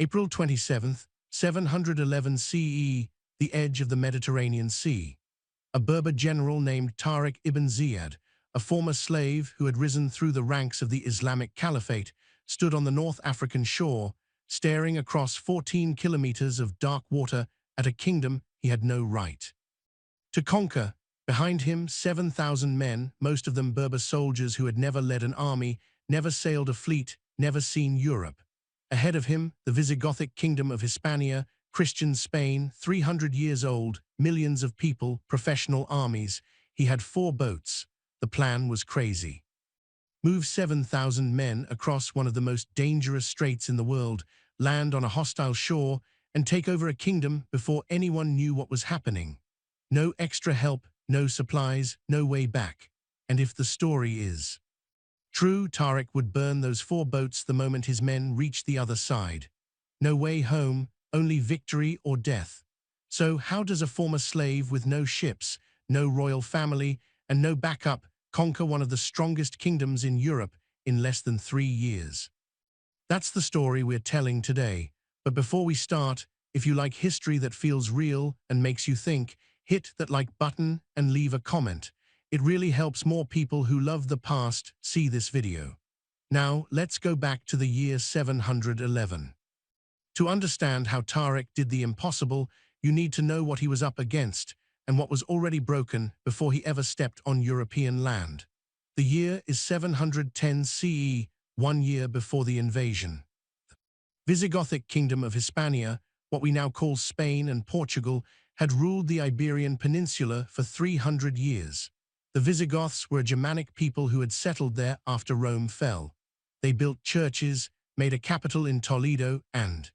April 27th, 711 CE, the edge of the Mediterranean Sea. A Berber general named Tariq ibn Ziyad, a former slave who had risen through the ranks of the Islamic Caliphate, stood on the North African shore, staring across 14 kilometers of dark water at a kingdom he had no right to conquer. Behind him, 7,000 men, most of them Berber soldiers who had never led an army, never sailed a fleet, never seen Europe. Ahead of him, the Visigothic kingdom of Hispania, Christian Spain, 300 years old, millions of people, professional armies. He had 4 boats. The plan was crazy. Move 7,000 men across one of the most dangerous straits in the world, land on a hostile shore, and take over a kingdom before anyone knew what was happening. No extra help, no supplies, no way back. And if the story is true, Tariq would burn those 4 boats the moment his men reached the other side. No way home, only victory or death. So how does a former slave with no ships, no royal family, and no backup conquer one of the strongest kingdoms in Europe in less than 3 years? That's the story we're telling today. But before we start, if you like history that feels real and makes you think, hit that like button and leave a comment. It really helps more people who love the past see this video. Now, let's go back to the year 711. To understand how Tariq did the impossible, you need to know what he was up against and what was already broken before he ever stepped on European land. The year is 710 CE, 1 year before the invasion. Visigothic kingdom of Hispania, what we now call Spain and Portugal, had ruled the Iberian Peninsula for 300 years. The Visigoths were a Germanic people who had settled there after Rome fell. They built churches, made a capital in Toledo, and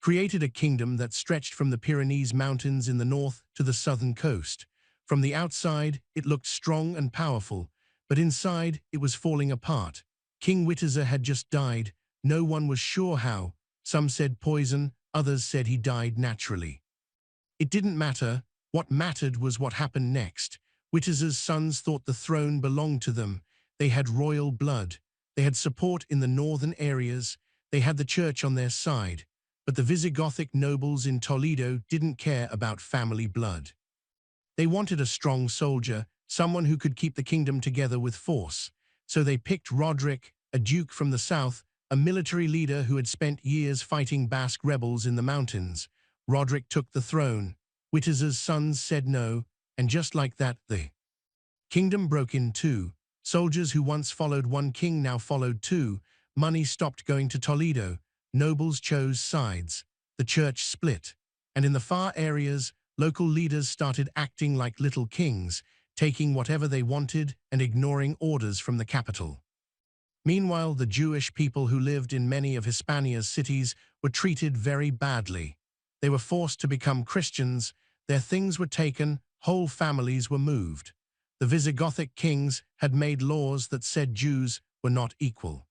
created a kingdom that stretched from the Pyrenees Mountains in the north to the southern coast. From the outside, it looked strong and powerful, but inside, it was falling apart. King Witiza had just died. No one was sure how. Some said poison, others said he died naturally. It didn't matter. What mattered was what happened next. Witiza's sons thought the throne belonged to them. They had royal blood. They had support in the northern areas. They had the church on their side. But the Visigothic nobles in Toledo didn't care about family blood. They wanted a strong soldier, someone who could keep the kingdom together with force. So they picked Roderick, a duke from the south, a military leader who had spent years fighting Basque rebels in the mountains. Roderick took the throne. Witiza's sons said no, and just like that, the kingdom broke in two. Soldiers who once followed one king now followed two. Money stopped going to Toledo. Nobles chose sides. The church split. And in the far areas, local leaders started acting like little kings, taking whatever they wanted and ignoring orders from the capital. Meanwhile, the Jewish people who lived in many of Hispania's cities were treated very badly. They were forced to become Christians, their things were taken, whole families were moved. The Visigothic kings had made laws that said Jews were not equal.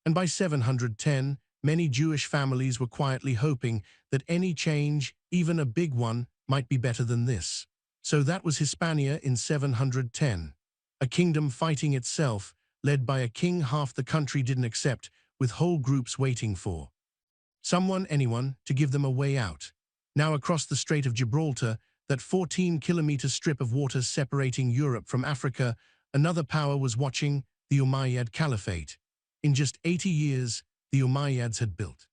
And by 710, many Jewish families were quietly hoping that any change, even a big one, might be better than this. So that was Hispania in 710. A kingdom fighting itself, led by a king half the country didn't accept, with whole groups waiting for anyone, to give them a way out. Now across the Strait of Gibraltar, that 14-kilometer strip of water separating Europe from Africa, another power was watching, the Umayyad Caliphate. In just 80 years, the Umayyads had built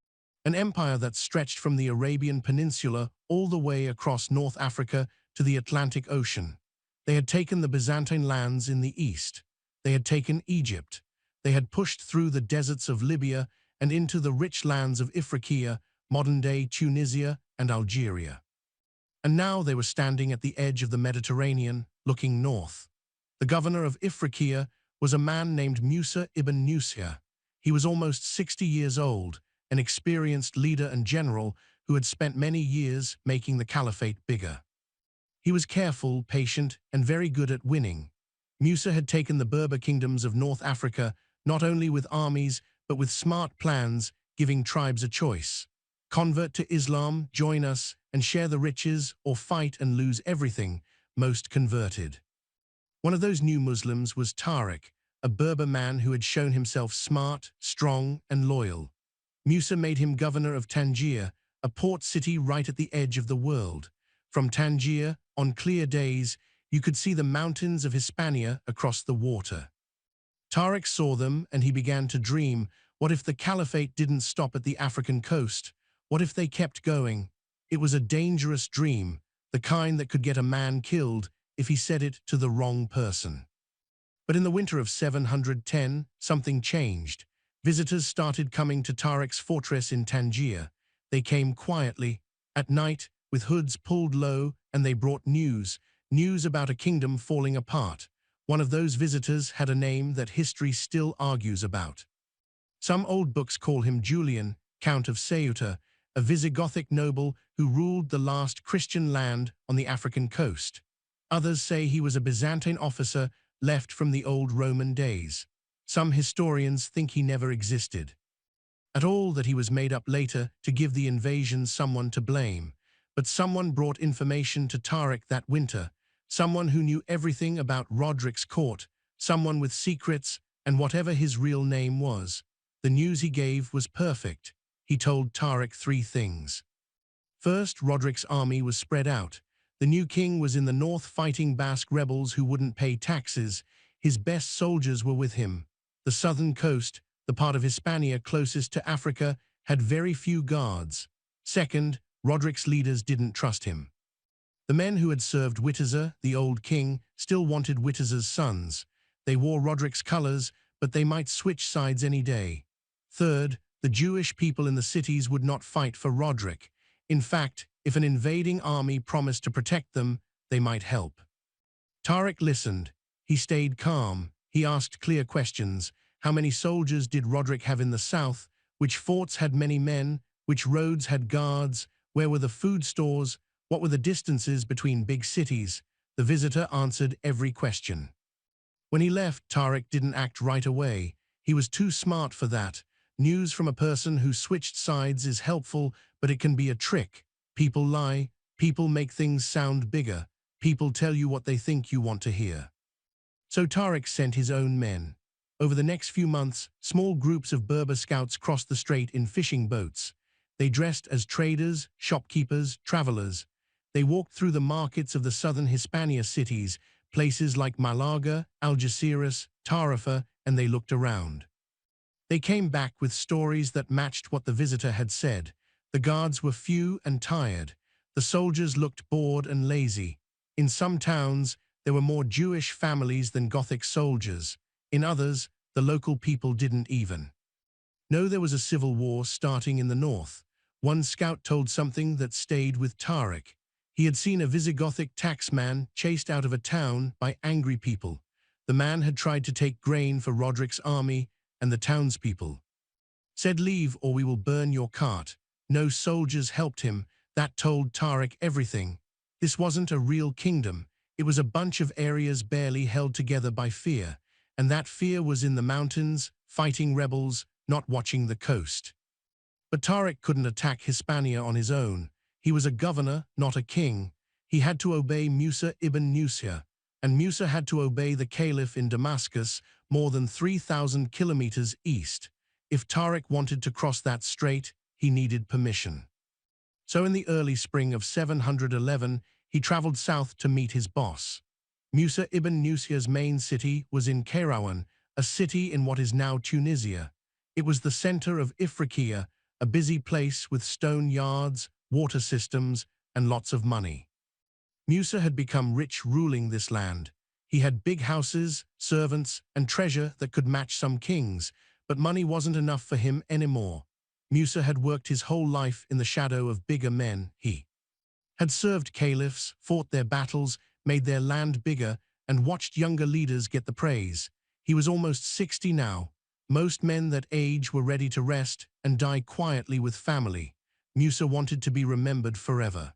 an empire that stretched from the Arabian Peninsula all the way across North Africa to the Atlantic Ocean. They had taken the Byzantine lands in the east. They had taken Egypt. They had pushed through the deserts of Libya and into the rich lands of Ifriqiya, modern-day Tunisia and Algeria. And now they were standing at the edge of the Mediterranean, looking north. The governor of Ifriqiya was a man named Musa ibn Nusayr. He was almost 60 years old, an experienced leader and general who had spent many years making the caliphate bigger. He was careful, patient, and very good at winning. Musa had taken the Berber kingdoms of North Africa not only with armies, but with smart plans, giving tribes a choice. Convert to Islam, join us, and share the riches, or fight and lose everything. Most converted. One of those new Muslims was Tariq, a Berber man who had shown himself smart, strong, and loyal. Musa made him governor of Tangier, a port city right at the edge of the world. From Tangier, on clear days, you could see the mountains of Hispania across the water. Tariq saw them and he began to dream, what if the caliphate didn't stop at the African coast? What if they kept going? It was a dangerous dream, the kind that could get a man killed if he said it to the wrong person. But in the winter of 710, something changed. Visitors started coming to Tariq's fortress in Tangier. They came quietly, at night, with hoods pulled low, and they brought news about a kingdom falling apart. One of those visitors had a name that history still argues about. Some old books call him Julian, Count of Ceuta, a Visigothic noble who ruled the last Christian land on the African coast. Others say he was a Byzantine officer left from the old Roman days. Some historians think he never existed at all, that he was made up later to give the invasion someone to blame. But someone brought information to Tariq that winter, someone who knew everything about Roderick's court, someone with secrets, and whatever his real name was. The news he gave was perfect. He told Tariq three things. First, Roderick's army was spread out. The new king was in the north fighting Basque rebels who wouldn't pay taxes. His best soldiers were with him. The southern coast, the part of Hispania closest to Africa, had very few guards. Second, Roderick's leaders didn't trust him. The men who had served Witiza, the old king, still wanted Witiza's sons. They wore Roderick's colors, but they might switch sides any day. Third, the Jewish people in the cities would not fight for Roderick. In fact, if an invading army promised to protect them, they might help. Tariq listened. He stayed calm. He asked clear questions. How many soldiers did Roderick have in the south? Which forts had many men? Which roads had guards? Where were the food stores? What were the distances between big cities? The visitor answered every question. When he left, Tariq didn't act right away. He was too smart for that. News from a person who switched sides is helpful, but it can be a trick. People lie. People make things sound bigger. People tell you what they think you want to hear. So Tariq sent his own men. Over the next few months, small groups of Berber scouts crossed the strait in fishing boats. They dressed as traders, shopkeepers, travelers. They walked through the markets of the southern Hispania cities, places like Malaga, Algeciras, Tarifa, and they looked around. They came back with stories that matched what the visitor had said. The guards were few and tired. The soldiers looked bored and lazy. In some towns, there were more Jewish families than Gothic soldiers. In others, the local people didn't even know there was a civil war starting in the north. One scout told something that stayed with Tariq. He had seen a Visigothic taxman chased out of a town by angry people. The man had tried to take grain for Roderick's army, and the townspeople said, "Leave or we will burn your cart." No soldiers helped him. That told Tariq everything. This wasn't a real kingdom. It was a bunch of areas barely held together by fear. And that fear was in the mountains, fighting rebels, not watching the coast. But Tariq couldn't attack Hispania on his own. He was a governor, not a king. He had to obey Musa ibn Musa, and Musa had to obey the caliph in Damascus, more than 3,000 kilometers east. If Tariq wanted to cross that strait, he needed permission. So in the early spring of 711, he traveled south to meet his boss. Musa ibn Musa's main city was in Kairouan, a city in what is now Tunisia. It was the center of Ifriqiya, a busy place with stone yards, water systems, and lots of money. Musa had become rich ruling this land. He had big houses, servants, and treasure that could match some kings, but money wasn't enough for him anymore. Musa had worked his whole life in the shadow of bigger men. He had served caliphs, fought their battles, made their land bigger, and watched younger leaders get the praise. He was almost 60 now. Most men that age were ready to rest and die quietly with family. Musa wanted to be remembered forever.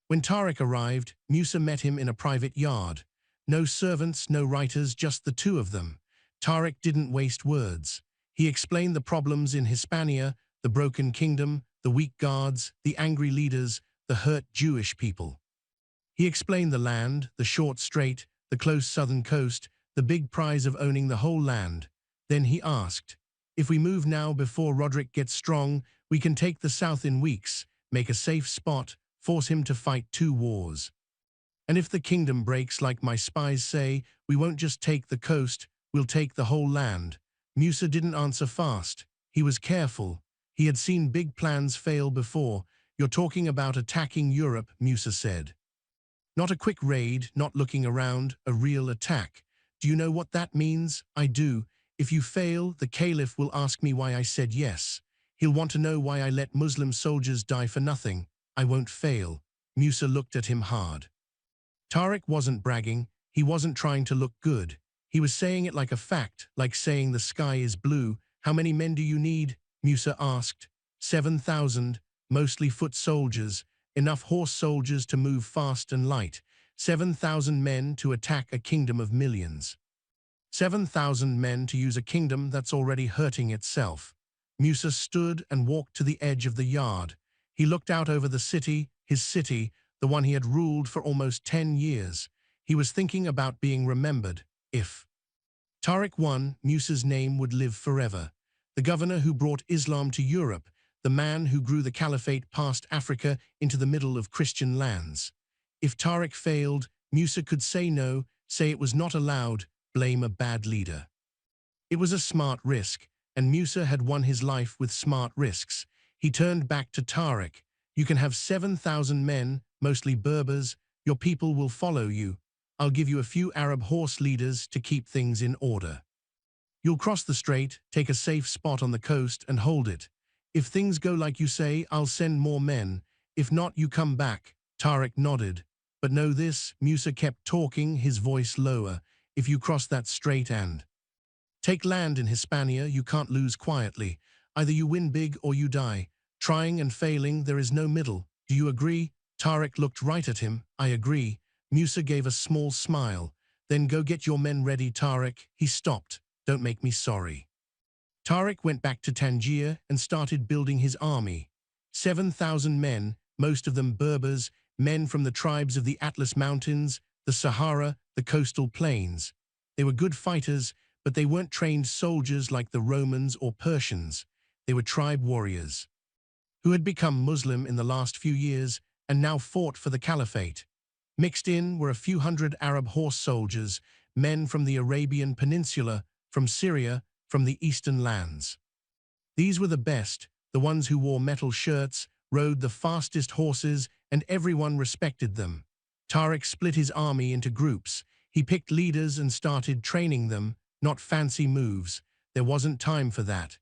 When Tariq arrived, Musa met him in a private yard. No servants, no writers, just the two of them. Tariq didn't waste words. He explained the problems in Hispania, the broken kingdom, the weak guards, the angry leaders, the hurt Jewish people. He explained the land, the short strait, the close southern coast, the big prize of owning the whole land. Then he asked, If we move now before Roderick gets strong, we can take the south in weeks, make a safe spot, force him to fight 2 wars. And if the kingdom breaks like my spies say, we won't just take the coast, we'll take the whole land. Musa didn't answer fast. He was careful. He had seen big plans fail before. You're talking about attacking Europe, Musa said. Not a quick raid, not looking around, a real attack. Do you know what that means? I do. If you fail, the Caliph will ask me why I said yes. He'll want to know why I let Muslim soldiers die for nothing. I won't fail. Musa looked at him hard. Tariq wasn't bragging. He wasn't trying to look good. He was saying it like a fact, like saying the sky is blue. How many men do you need? Musa asked. 7,000, mostly foot soldiers, enough horse soldiers to move fast and light. 7,000 men to attack a kingdom of millions. 7,000 men to use a kingdom that's already hurting itself. Musa stood and walked to the edge of the yard. He looked out over the city, his city, the one he had ruled for almost 10 years. He was thinking about being remembered, if Tariq won, Musa's name would live forever. The governor who brought Islam to Europe, the man who grew the caliphate past Africa into the middle of Christian lands. If Tariq failed, Musa could say no, say it was not allowed, blame a bad leader. It was a smart risk, and Musa had won his life with smart risks. He turned back to Tariq. You can have 7,000 men, mostly Berbers. Your people will follow you. I'll give you a few Arab horse leaders to keep things in order. You'll cross the strait, take a safe spot on the coast and hold it. If things go like you say, I'll send more men. If not, you come back. Tariq nodded. But know this, Musa kept talking, his voice lower. If you cross that strait and take land in Hispania, you can't lose quietly. Either you win big or you die. Trying and failing, there is no middle. Do you agree? Tariq looked right at him. I agree. Musa gave a small smile. Then go get your men ready, Tariq. He stopped. Don't make me sorry. Tariq went back to Tangier and started building his army. 7,000 men, most of them Berbers, men from the tribes of the Atlas Mountains, the Sahara, the coastal plains. They were good fighters, but they weren't trained soldiers like the Romans or Persians. They were tribe warriors who had become Muslim in the last few years and now fought for the caliphate. Mixed in were a few hundred Arab horse soldiers, men from the Arabian Peninsula, from Syria, from the eastern lands. These were the best, the ones who wore metal shirts, rode the fastest horses, and everyone respected them. Tariq split his army into groups. He picked leaders and started training them, not fancy moves. There wasn't time for that.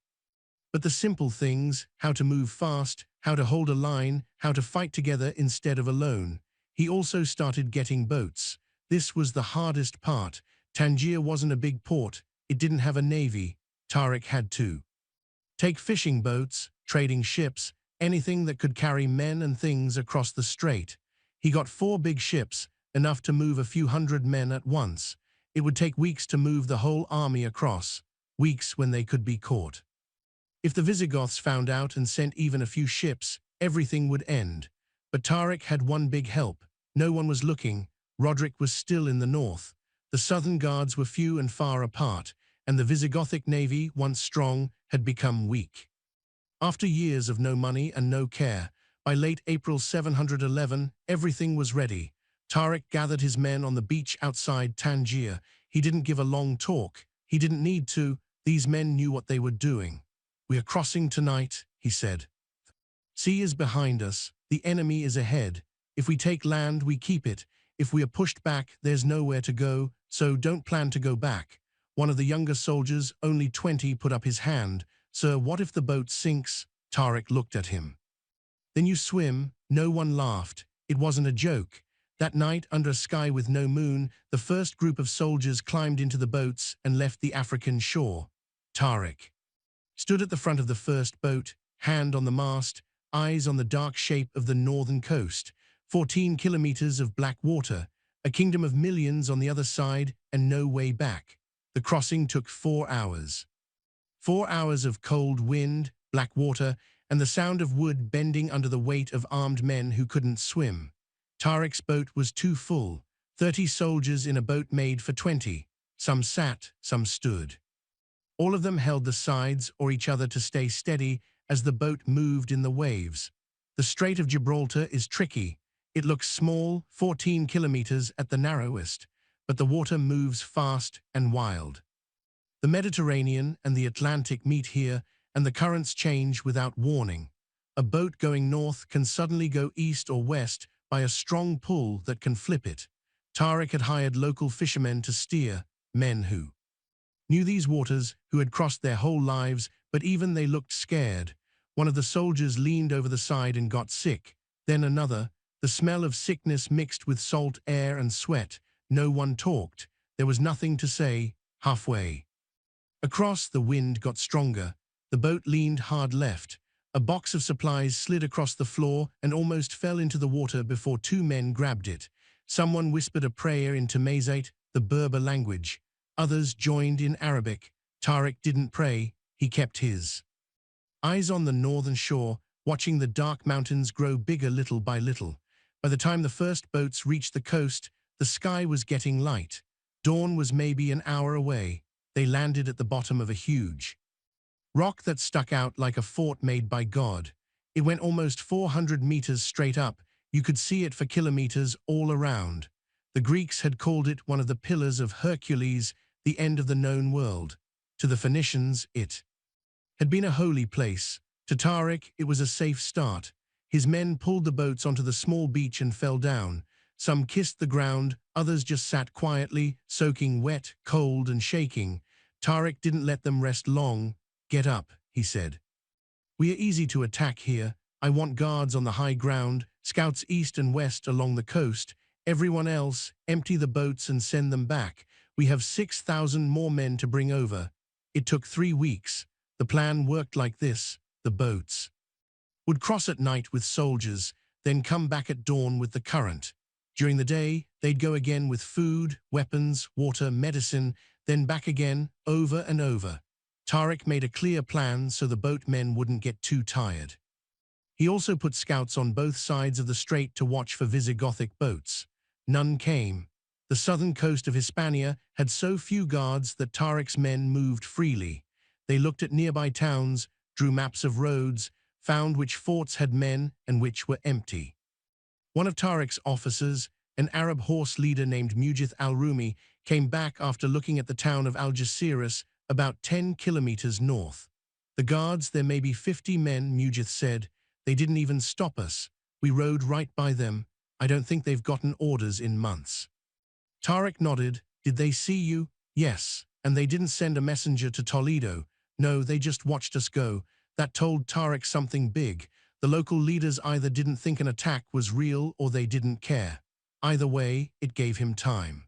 But the simple things, how to move fast, how to hold a line, how to fight together instead of alone. He also started getting boats. This was the hardest part. Tangier wasn't a big port. It didn't have a navy. Tariq had to take fishing boats, trading ships, anything that could carry men and things across the strait. He got 4 big ships, enough to move a few hundred men at once. It would take weeks to move the whole army across, weeks when they could be caught. If the Visigoths found out and sent even a few ships, everything would end. But Tariq had one big help. No one was looking. Roderick was still in the north. The southern guards were few and far apart, and the Visigothic navy, once strong, had become weak. After years of no money and no care, by late April 711, everything was ready. Tariq gathered his men on the beach outside Tangier. He didn't give a long talk. He didn't need to. These men knew what they were doing. We are crossing tonight, he said. Sea is behind us. The enemy is ahead. If we take land, we keep it. If we are pushed back, there's nowhere to go, so don't plan to go back. One of the younger soldiers, only 20, put up his hand. Sir, what if the boat sinks? Tariq looked at him. Then you swim. No one laughed. It wasn't a joke. That night, under a sky with no moon, the first group of soldiers climbed into the boats and left the African shore. Tariq stood at the front of the first boat, hand on the mast, eyes on the dark shape of the northern coast. 14 kilometers of black water, a kingdom of millions on the other side, and no way back. The crossing took 4 hours. 4 hours of cold wind, black water, and the sound of wood bending under the weight of armed men who couldn't swim. Tariq's boat was too full. 30 soldiers in a boat made for 20. Some sat, some stood. All of them held the sides or each other to stay steady as the boat moved in the waves. The Strait of Gibraltar is tricky. It looks small, 14 kilometers at the narrowest, but the water moves fast and wild. The Mediterranean and the Atlantic meet here, and the currents change without warning. A boat going north can suddenly go east or west by a strong pull that can flip it. Tariq had hired local fishermen to steer, men who knew these waters, who had crossed their whole lives, but even they looked scared. One of the soldiers leaned over the side and got sick. Then another. The smell of sickness mixed with salt air and sweat. No one talked. There was nothing to say. Halfway across, the wind got stronger. The boat leaned hard left. A box of supplies slid across the floor and almost fell into the water before two men grabbed it. Someone whispered a prayer in Tamazight, the Berber language. Others joined in Arabic. Tariq didn't pray, he kept his eyes on the northern shore, watching the dark mountains grow bigger little by little. By the time the first boats reached the coast, the sky was getting light. Dawn was maybe an hour away. They landed at the bottom of a huge rock that stuck out like a fort made by God. It went almost 400 meters straight up. You could see it for kilometers all around. The Greeks had called it one of the pillars of Hercules, the end of the known world. To the Phoenicians, it had been a holy place. To Tariq, it was a safe start. His men pulled the boats onto the small beach and fell down. Some kissed the ground, others just sat quietly, soaking wet, cold, and shaking. Tariq didn't let them rest long. Get up, he said. We are easy to attack here. I want guards on the high ground, scouts east and west along the coast. Everyone else, empty the boats and send them back. We have 6,000 more men to bring over. It took 3 weeks. The plan worked like this. The boats would cross at night with soldiers, then come back at dawn with the current. During the day, they'd go again with food, weapons, water, medicine, then back again, over and over. Tariq made a clear plan so the boatmen wouldn't get too tired. He also put scouts on both sides of the strait to watch for Visigothic boats. None came. The southern coast of Hispania had so few guards that Tariq's men moved freely. They looked at nearby towns, drew maps of roads, found which forts had men and which were empty. One of Tariq's officers, an Arab horse leader named Umayyad al-Rumi, came back after looking at the town of Algeciras, about 10 kilometers north. The guards, there may be 50 men, Umayyad said. They didn't even stop us. We rode right by them. I don't think they've gotten orders in months. Tariq nodded. Did they see you? Yes. And they didn't send a messenger to Toledo. No, they just watched us go. That told Tariq something big. The local leaders either didn't think an attack was real or they didn't care. Either way, it gave him time.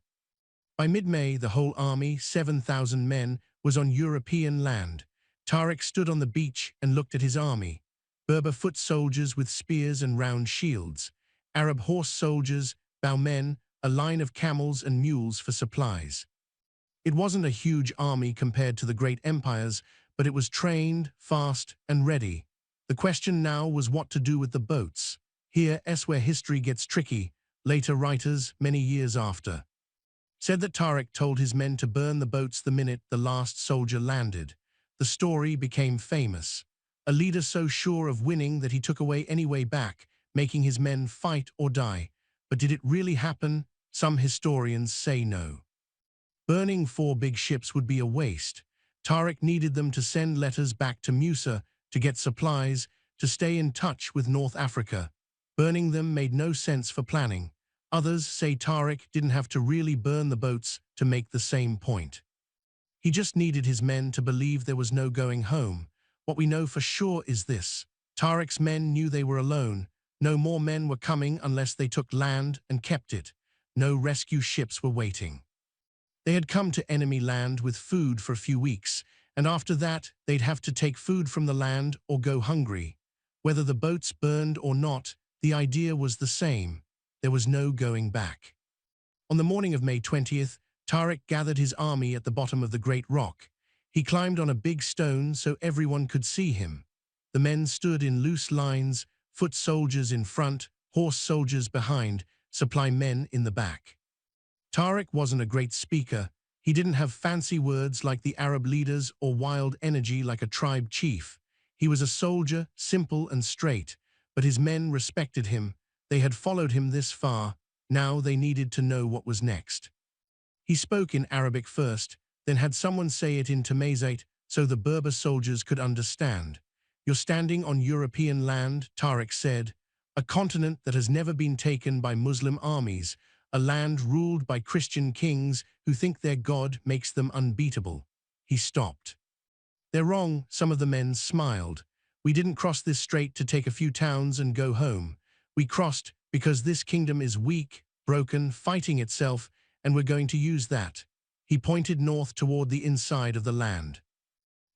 By mid-May, the whole army, 7,000 men, was on European land. Tariq stood on the beach and looked at his army. Berber foot soldiers with spears and round shields. Arab horse soldiers, bowmen, a line of camels and mules for supplies. It wasn't a huge army compared to the great empires, but it was trained, fast, and ready. The question now was what to do with the boats. Here's where history gets tricky. Later writers, many years after, said that Tariq told his men to burn the boats the minute the last soldier landed. The story became famous. A leader so sure of winning that he took away any way back, making his men fight or die. But did it really happen? Some historians say no. Burning 4 big ships would be a waste. Tariq needed them to send letters back to Musa, to get supplies, to stay in touch with North Africa. Burning them made no sense for planning. Others say Tariq didn't have to really burn the boats to make the same point. He just needed his men to believe there was no going home. What we know for sure is this. Tariq's men knew they were alone. No more men were coming unless they took land and kept it. No rescue ships were waiting. They had come to enemy land with food for a few weeks, and after that, they'd have to take food from the land or go hungry. Whether the boats burned or not, the idea was the same. There was no going back. On the morning of May 20th, Tariq gathered his army at the bottom of the Great Rock. He climbed on a big stone so everyone could see him. The men stood in loose lines, foot soldiers in front, horse soldiers behind, supply men in the back. Tariq wasn't a great speaker. He didn't have fancy words like the Arab leaders or wild energy like a tribe chief. He was a soldier, simple and straight, but his men respected him. They had followed him this far. Now they needed to know what was next. He spoke in Arabic first, then had someone say it in Tamazight so the Berber soldiers could understand. "You're standing on European land," Tariq said, "a continent that has never been taken by Muslim armies, a land ruled by Christian kings who think their God makes them unbeatable." He stopped. "They're wrong," some of the men smiled. "We didn't cross this strait to take a few towns and go home. We crossed because this kingdom is weak, broken, fighting itself, and we're going to use that." He pointed north toward the inside of the land.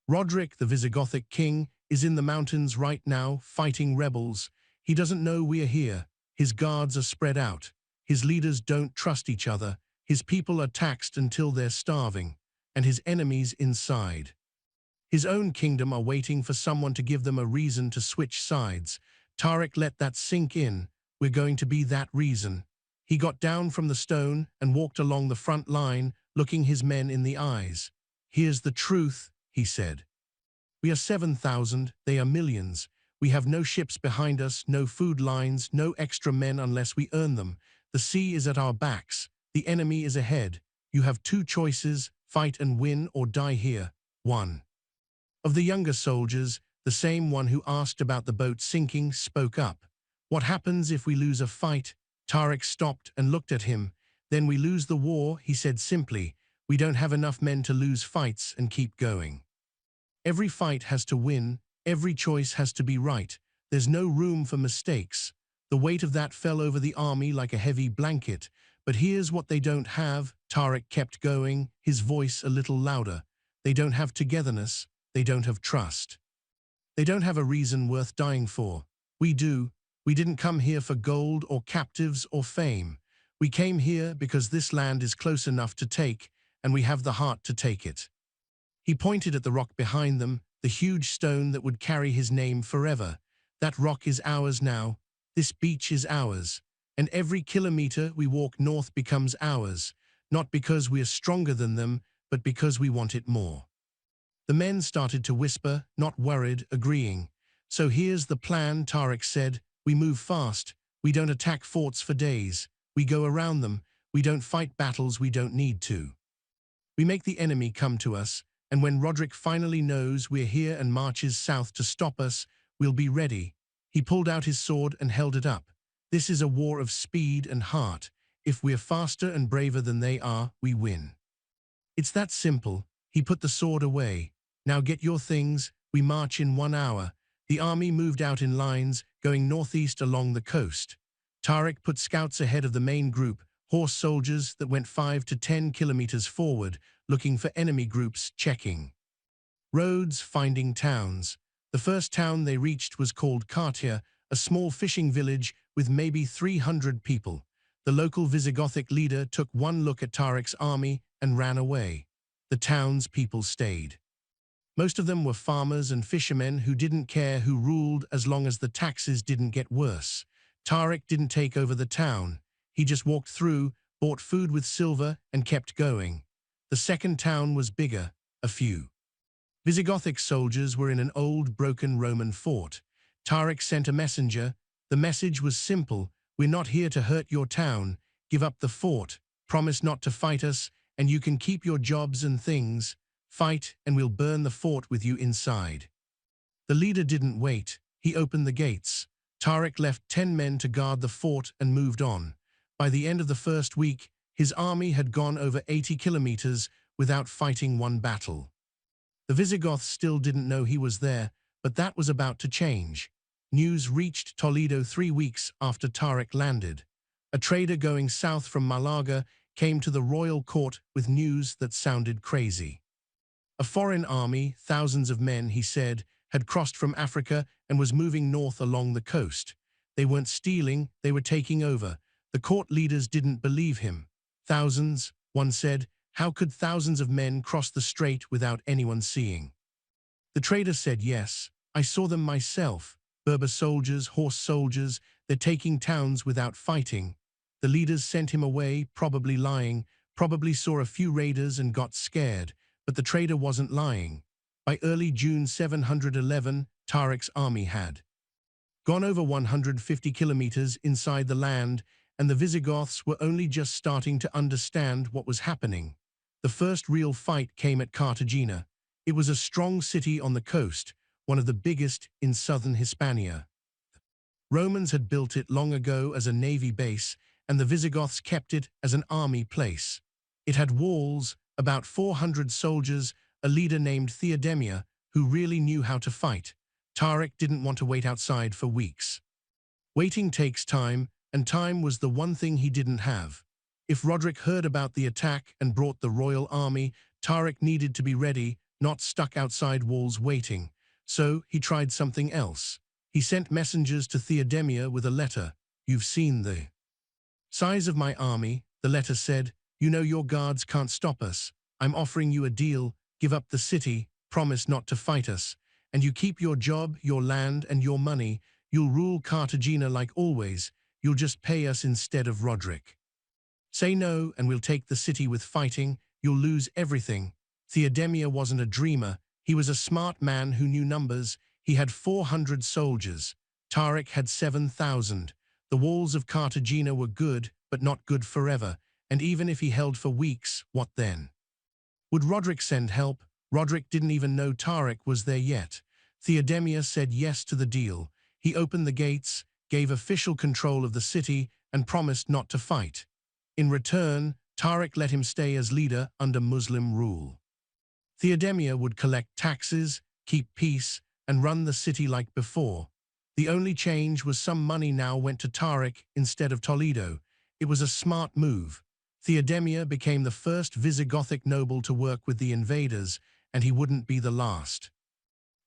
"Roderick, the Visigothic king, is in the mountains right now, fighting rebels. He doesn't know we are here. His guards are spread out. His leaders don't trust each other. His people are taxed until they're starving. And his enemies inside. His own kingdom are waiting for someone to give them a reason to switch sides." Tariq let that sink in. "We're going to be that reason." He got down from the stone and walked along the front line, looking his men in the eyes. "Here's the truth," he said. "We are 7,000, they are millions. We have no ships behind us, no food lines, no extra men unless we earn them. The sea is at our backs. The enemy is ahead. You have two choices, fight and win or die here." One of the younger soldiers, the same one who asked about the boat sinking, spoke up. "What happens if we lose a fight?" Tariq stopped and looked at him. "Then we lose the war," he said simply. "We don't have enough men to lose fights and keep going. Every fight has to win, every choice has to be right. There's no room for mistakes." The weight of that fell over the army like a heavy blanket. "But here's what they don't have," Tariq kept going, his voice a little louder. "They don't have togetherness, they don't have trust. They don't have a reason worth dying for. We do. We didn't come here for gold or captives or fame. We came here because this land is close enough to take, and we have the heart to take it." He pointed at the rock behind them, the huge stone that would carry his name forever. "That rock is ours now. This beach is ours. And every kilometer we walk north becomes ours, not because we are stronger than them, but because we want it more." The men started to whisper, not worried, agreeing. "So here's the plan," Tariq said. "We move fast. We don't attack forts for days. We go around them. We don't fight battles we don't need to. We make the enemy come to us, and when Roderick finally knows we're here and marches south to stop us, we'll be ready." He pulled out his sword and held it up. "This is a war of speed and heart. If we're faster and braver than they are, we win. It's that simple." He put the sword away. "Now get your things. We march in 1 hour." The army moved out in lines, going northeast along the coast. Tariq put scouts ahead of the main group, horse soldiers that went 5 to 10 kilometers forward, looking for enemy groups, checking roads, finding towns. The first town they reached was called Cartier, a small fishing village with maybe 300 people. The local Visigothic leader took one look at Tariq's army and ran away. The town's people stayed. Most of them were farmers and fishermen who didn't care who ruled as long as the taxes didn't get worse. Tariq didn't take over the town. He just walked through, bought food with silver, and kept going. The second town was bigger, a few Visigothic soldiers were in an old, broken Roman fort. Tariq sent a messenger. The message was simple: "We're not here to hurt your town. Give up the fort, promise not to fight us, and you can keep your jobs and things. Fight, and we'll burn the fort with you inside." The leader didn't wait. He opened the gates. Tariq left 10 men to guard the fort and moved on. By the end of the first week, his army had gone over 80 kilometers without fighting one battle. The Visigoths still didn't know he was there, but that was about to change. News reached Toledo 3 weeks after Tariq landed. A trader going south from Malaga came to the royal court with news that sounded crazy. A foreign army, thousands of men, he said, had crossed from Africa and was moving north along the coast. They weren't stealing, they were taking over. The court leaders didn't believe him. "Thousands," one said. "How could thousands of men cross the strait without anyone seeing?" The trader said, "Yes, I saw them myself. Berber soldiers, horse soldiers, they're taking towns without fighting." The leaders sent him away, probably lying, probably saw a few raiders and got scared, but the trader wasn't lying. By early June 711, Tariq's army had gone over 150 kilometers inside the land, and the Visigoths were only just starting to understand what was happening. The first real fight came at Cartagena. It was a strong city on the coast, one of the biggest in southern Hispania. Romans had built it long ago as a navy base, and the Visigoths kept it as an army place. It had walls, about 400 soldiers, a leader named Theodemia, who really knew how to fight. Tariq didn't want to wait outside for weeks. Waiting takes time, and time was the one thing he didn't have. If Roderick heard about the attack and brought the royal army, Tariq needed to be ready, not stuck outside walls waiting. So he tried something else. He sent messengers to Theodemia with a letter. "You've seen the size of my army," the letter said. "You know your guards can't stop us. I'm offering you a deal. Give up the city, promise not to fight us, and you keep your job, your land, and your money. You'll rule Cartagena like always. You'll just pay us instead of Roderick. Say no, and we'll take the city with fighting. You'll lose everything." Theodemia wasn't a dreamer. He was a smart man who knew numbers. He had 400 soldiers. Tariq had 7,000. The walls of Cartagena were good, but not good forever. And even if he held for weeks, what then? Would Roderick send help? Roderick didn't even know Tariq was there yet. Theodemia said yes to the deal. He opened the gates, gave official control of the city, and promised not to fight. In return, Tariq let him stay as leader under Muslim rule. Theodemia would collect taxes, keep peace, and run the city like before. The only change was some money now went to Tariq instead of Toledo. It was a smart move. Theodemia became the first Visigothic noble to work with the invaders, and he wouldn't be the last.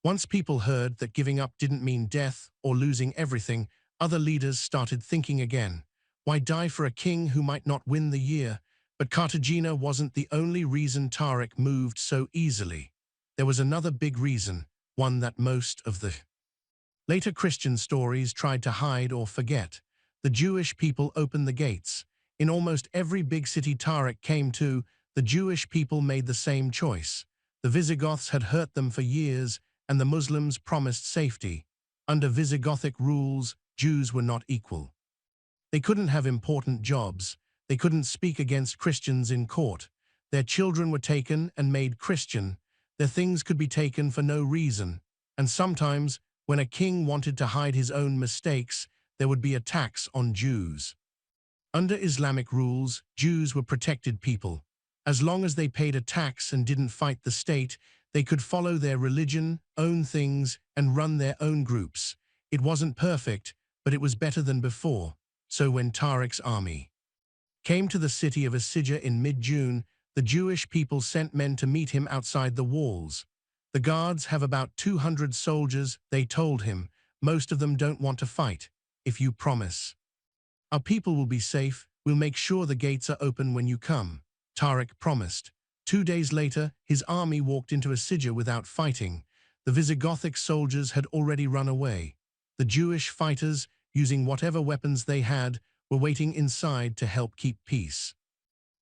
Once people heard that giving up didn't mean death or losing everything, other leaders started thinking again. Why die for a king who might not win the year? But Cartagena wasn't the only reason Tariq moved so easily. There was another big reason, one that most of the later Christian stories tried to hide or forget. The Jewish people opened the gates. In almost every big city Tariq came to, the Jewish people made the same choice. The Visigoths had hurt them for years, and the Muslims promised safety. Under Visigothic rules, Jews were not equal. They couldn't have important jobs. They couldn't speak against Christians in court. Their children were taken and made Christian. Their things could be taken for no reason. And sometimes, when a king wanted to hide his own mistakes, there would be a tax on Jews. Under Islamic rules, Jews were protected people. As long as they paid a tax and didn't fight the state, they could follow their religion, own things, and run their own groups. It wasn't perfect, but it was better than before. So when Tariq's army came to the city of Asija in mid-June, the Jewish people sent men to meet him outside the walls. "The guards have about 200 soldiers," they told him. "Most of them don't want to fight. If you promise our people will be safe, we'll make sure the gates are open when you come." Tariq promised. 2 days later, his army walked into Asija without fighting. The Visigothic soldiers had already run away. The Jewish fighters, using whatever weapons they had, were waiting inside to help keep peace.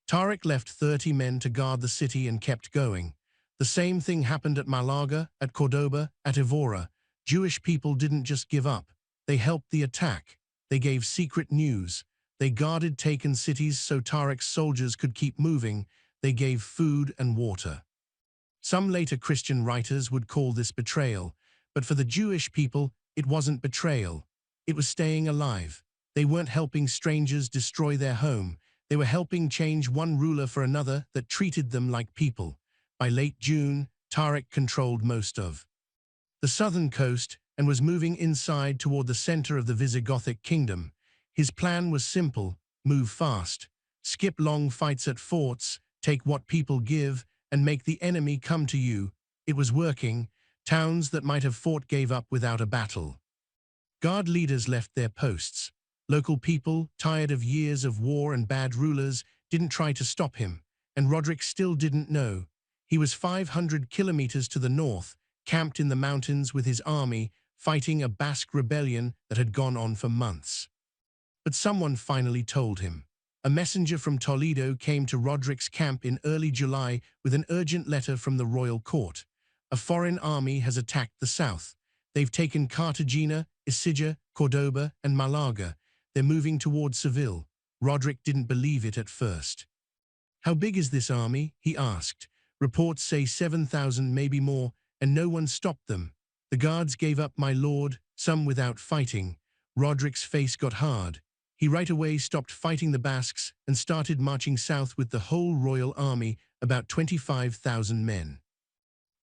Tariq left 30 men to guard the city and kept going. The same thing happened at Malaga, at Cordoba, at Evora. Jewish people didn't just give up. They helped the attack. They gave secret news. They guarded taken cities so Tariq's soldiers could keep moving. They gave food and water. Some later Christian writers would call this betrayal, but for the Jewish people, it wasn't betrayal. It was staying alive. They weren't helping strangers destroy their home. They were helping change one ruler for another that treated them like people. By late June, Tariq controlled most of the southern coast and was moving inside toward the center of the Visigothic kingdom. His plan was simple: move fast, skip long fights at forts, take what people give, and make the enemy come to you. It was working. Towns that might have fought gave up without a battle. Guard leaders left their posts. Local people, tired of years of war and bad rulers, didn't try to stop him, and Roderick still didn't know. He was 500 kilometers to the north, camped in the mountains with his army, fighting a Basque rebellion that had gone on for months. But someone finally told him. A messenger from Toledo came to Roderick's camp in early July with an urgent letter from the royal court. A foreign army has attacked the south. They've taken Cartagena, Isija, Cordoba, and Malaga. They're moving towards Seville. Roderick didn't believe it at first. "How big is this army?" he asked. "Reports say 7,000, maybe more, and no one stopped them." "The guards gave up, my lord, some without fighting." Roderick's face got hard. He right away stopped fighting the Basques and started marching south with the whole royal army, about 25,000 men.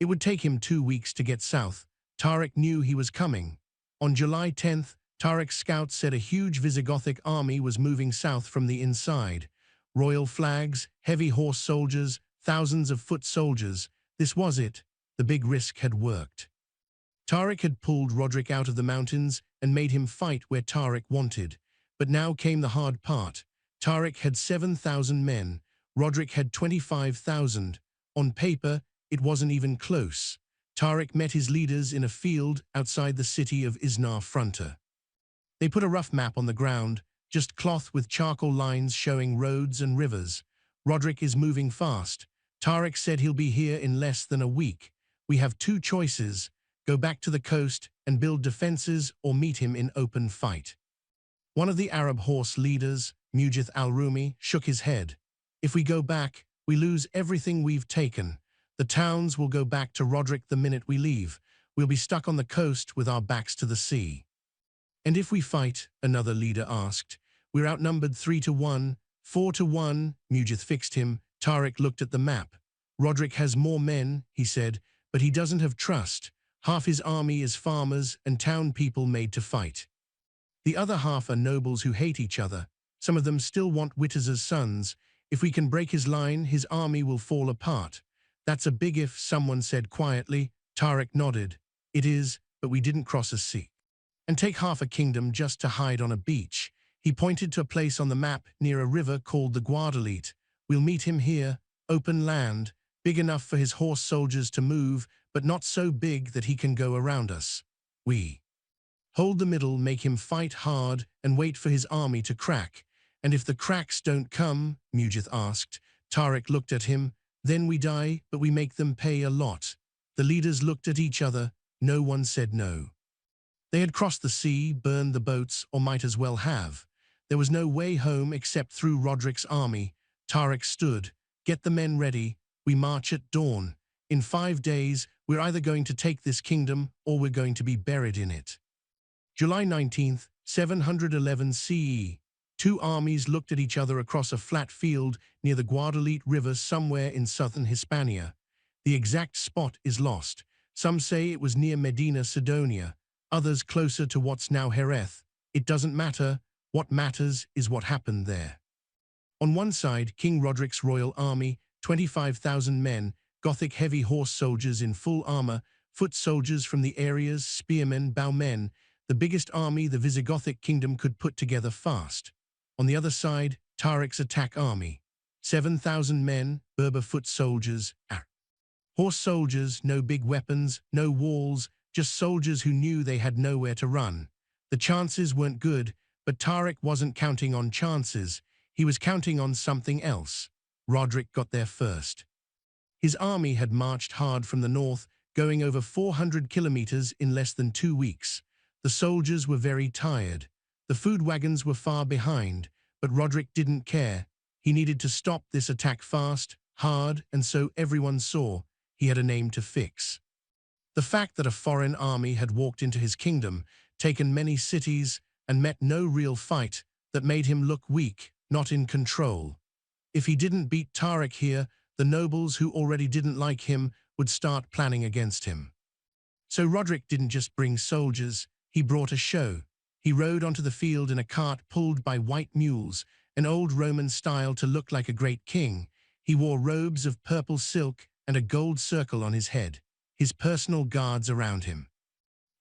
It would take him 2 weeks to get south. Tariq knew he was coming. On July 10th, Tariq's scouts said a huge Visigothic army was moving south from the inside. Royal flags, heavy horse soldiers, thousands of foot soldiers. This was it. The big risk had worked. Tariq had pulled Roderick out of the mountains and made him fight where Tariq wanted. But now came the hard part. Tariq had 7,000 men. Roderick had 25,000. On paper, it wasn't even close. Tariq met his leaders in a field outside the city of Isnar Fronta. They put a rough map on the ground, just cloth with charcoal lines showing roads and rivers. "Roderick is moving fast. Tariq said he'll be here in less than a week. We have 2 choices. Go back to the coast and build defenses or meet him in open fight." One of the Arab horse leaders, Umayyad al-Rumi, shook his head. "If we go back, we lose everything we've taken. The towns will go back to Roderick the minute we leave. We'll be stuck on the coast with our backs to the sea." "And if we fight?" another leader asked. "We're outnumbered 3-1, 4-1, Umayyad fixed him. Tariq looked at the map. "Roderick has more men," he said, "but he doesn't have trust. Half his army is farmers and town people made to fight. The other half are nobles who hate each other. Some of them still want Wittaz's sons. If we can break his line, his army will fall apart." "That's a big if," someone said quietly. Tariq nodded. "It is, but we didn't cross a sea and take half a kingdom just to hide on a beach." He pointed to a place on the map near a river called the Guadalete. "We'll meet him here, open land, big enough for his horse soldiers to move, but not so big that he can go around us. We hold the middle, make him fight hard, and wait for his army to crack." "And if the cracks don't come?" Umayyad asked. Tariq looked at him. "Then we die, but we make them pay a lot." The leaders looked at each other. No one said no. They had crossed the sea, burned the boats, or might as well have. There was no way home except through Roderick's army. Tariq stood. "Get the men ready. We march at dawn. In 5 days, we're either going to take this kingdom or we're going to be buried in it." July 19th, 711 CE. 2 armies looked at each other across a flat field near the Guadalete River somewhere in southern Hispania. The exact spot is lost. Some say it was near Medina Sidonia, others closer to what's now Jerez. It doesn't matter. What matters is what happened there. On one side, King Roderick's royal army, 25,000 men, Gothic heavy horse soldiers in full armor, foot soldiers from the areas, spearmen, bowmen, the biggest army the Visigothic kingdom could put together fast. On the other side, Tariq's attack army, 7,000 men, Berber foot soldiers, horse soldiers, no big weapons, no walls, just soldiers who knew they had nowhere to run. The chances weren't good, but Tariq wasn't counting on chances. He was counting on something else. Roderick got there first. His army had marched hard from the north, going over 400 kilometers in less than 2 weeks. The soldiers were very tired. The food wagons were far behind, but Roderick didn't care. He needed to stop this attack fast, hard, and so everyone saw he had a name to fix. The fact that a foreign army had walked into his kingdom, taken many cities, and met no real fight, that made him look weak, not in control. If he didn't beat Tariq here, the nobles who already didn't like him would start planning against him. So Roderick didn't just bring soldiers, he brought a show. He rode onto the field in a cart pulled by white mules, an old Roman style to look like a great king. He wore robes of purple silk and a gold circle on his head, his personal guards around him.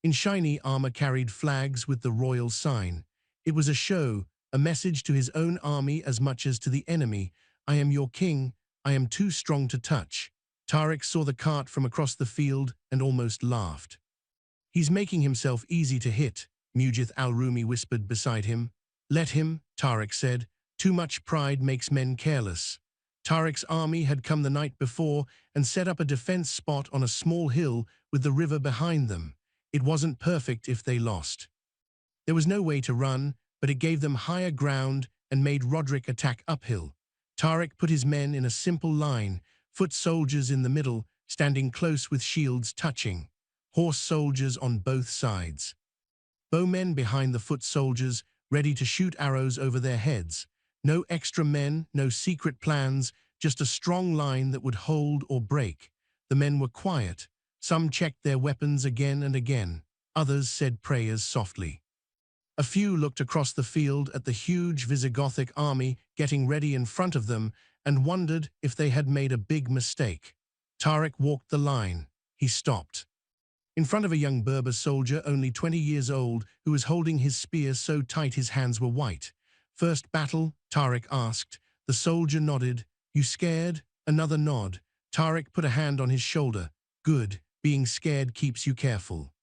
In shiny armor carried flags with the royal sign. It was a show, a message to his own army as much as to the enemy. "I am your king, I am too strong to touch." Tariq saw the cart from across the field and almost laughed. "He's making himself easy to hit," Umayyad al-Rumi whispered beside him. "Let him," Tariq said. Too much pride makes men careless. Tariq's army had come the night before and set up a defense spot on a small hill with the river behind them. It wasn't perfect if they lost. There was no way to run, but it gave them higher ground and made Roderick attack uphill. Tariq put his men in a simple line, foot soldiers in the middle, standing close with shields touching, horse soldiers on both sides. Bowmen behind the foot soldiers, ready to shoot arrows over their heads. No extra men, no secret plans, just a strong line that would hold or break. The men were quiet. Some checked their weapons again and again. Others said prayers softly. A few looked across the field at the huge Visigothic army getting ready in front of them and wondered if they had made a big mistake. Tariq walked the line. He stopped. In front of a young Berber soldier, only 20 years old, who was holding his spear so tight his hands were white. "First battle?" Tariq asked. The soldier nodded. "You scared?" Another nod. Tariq put a hand on his shoulder. "Good. Being scared keeps you careful.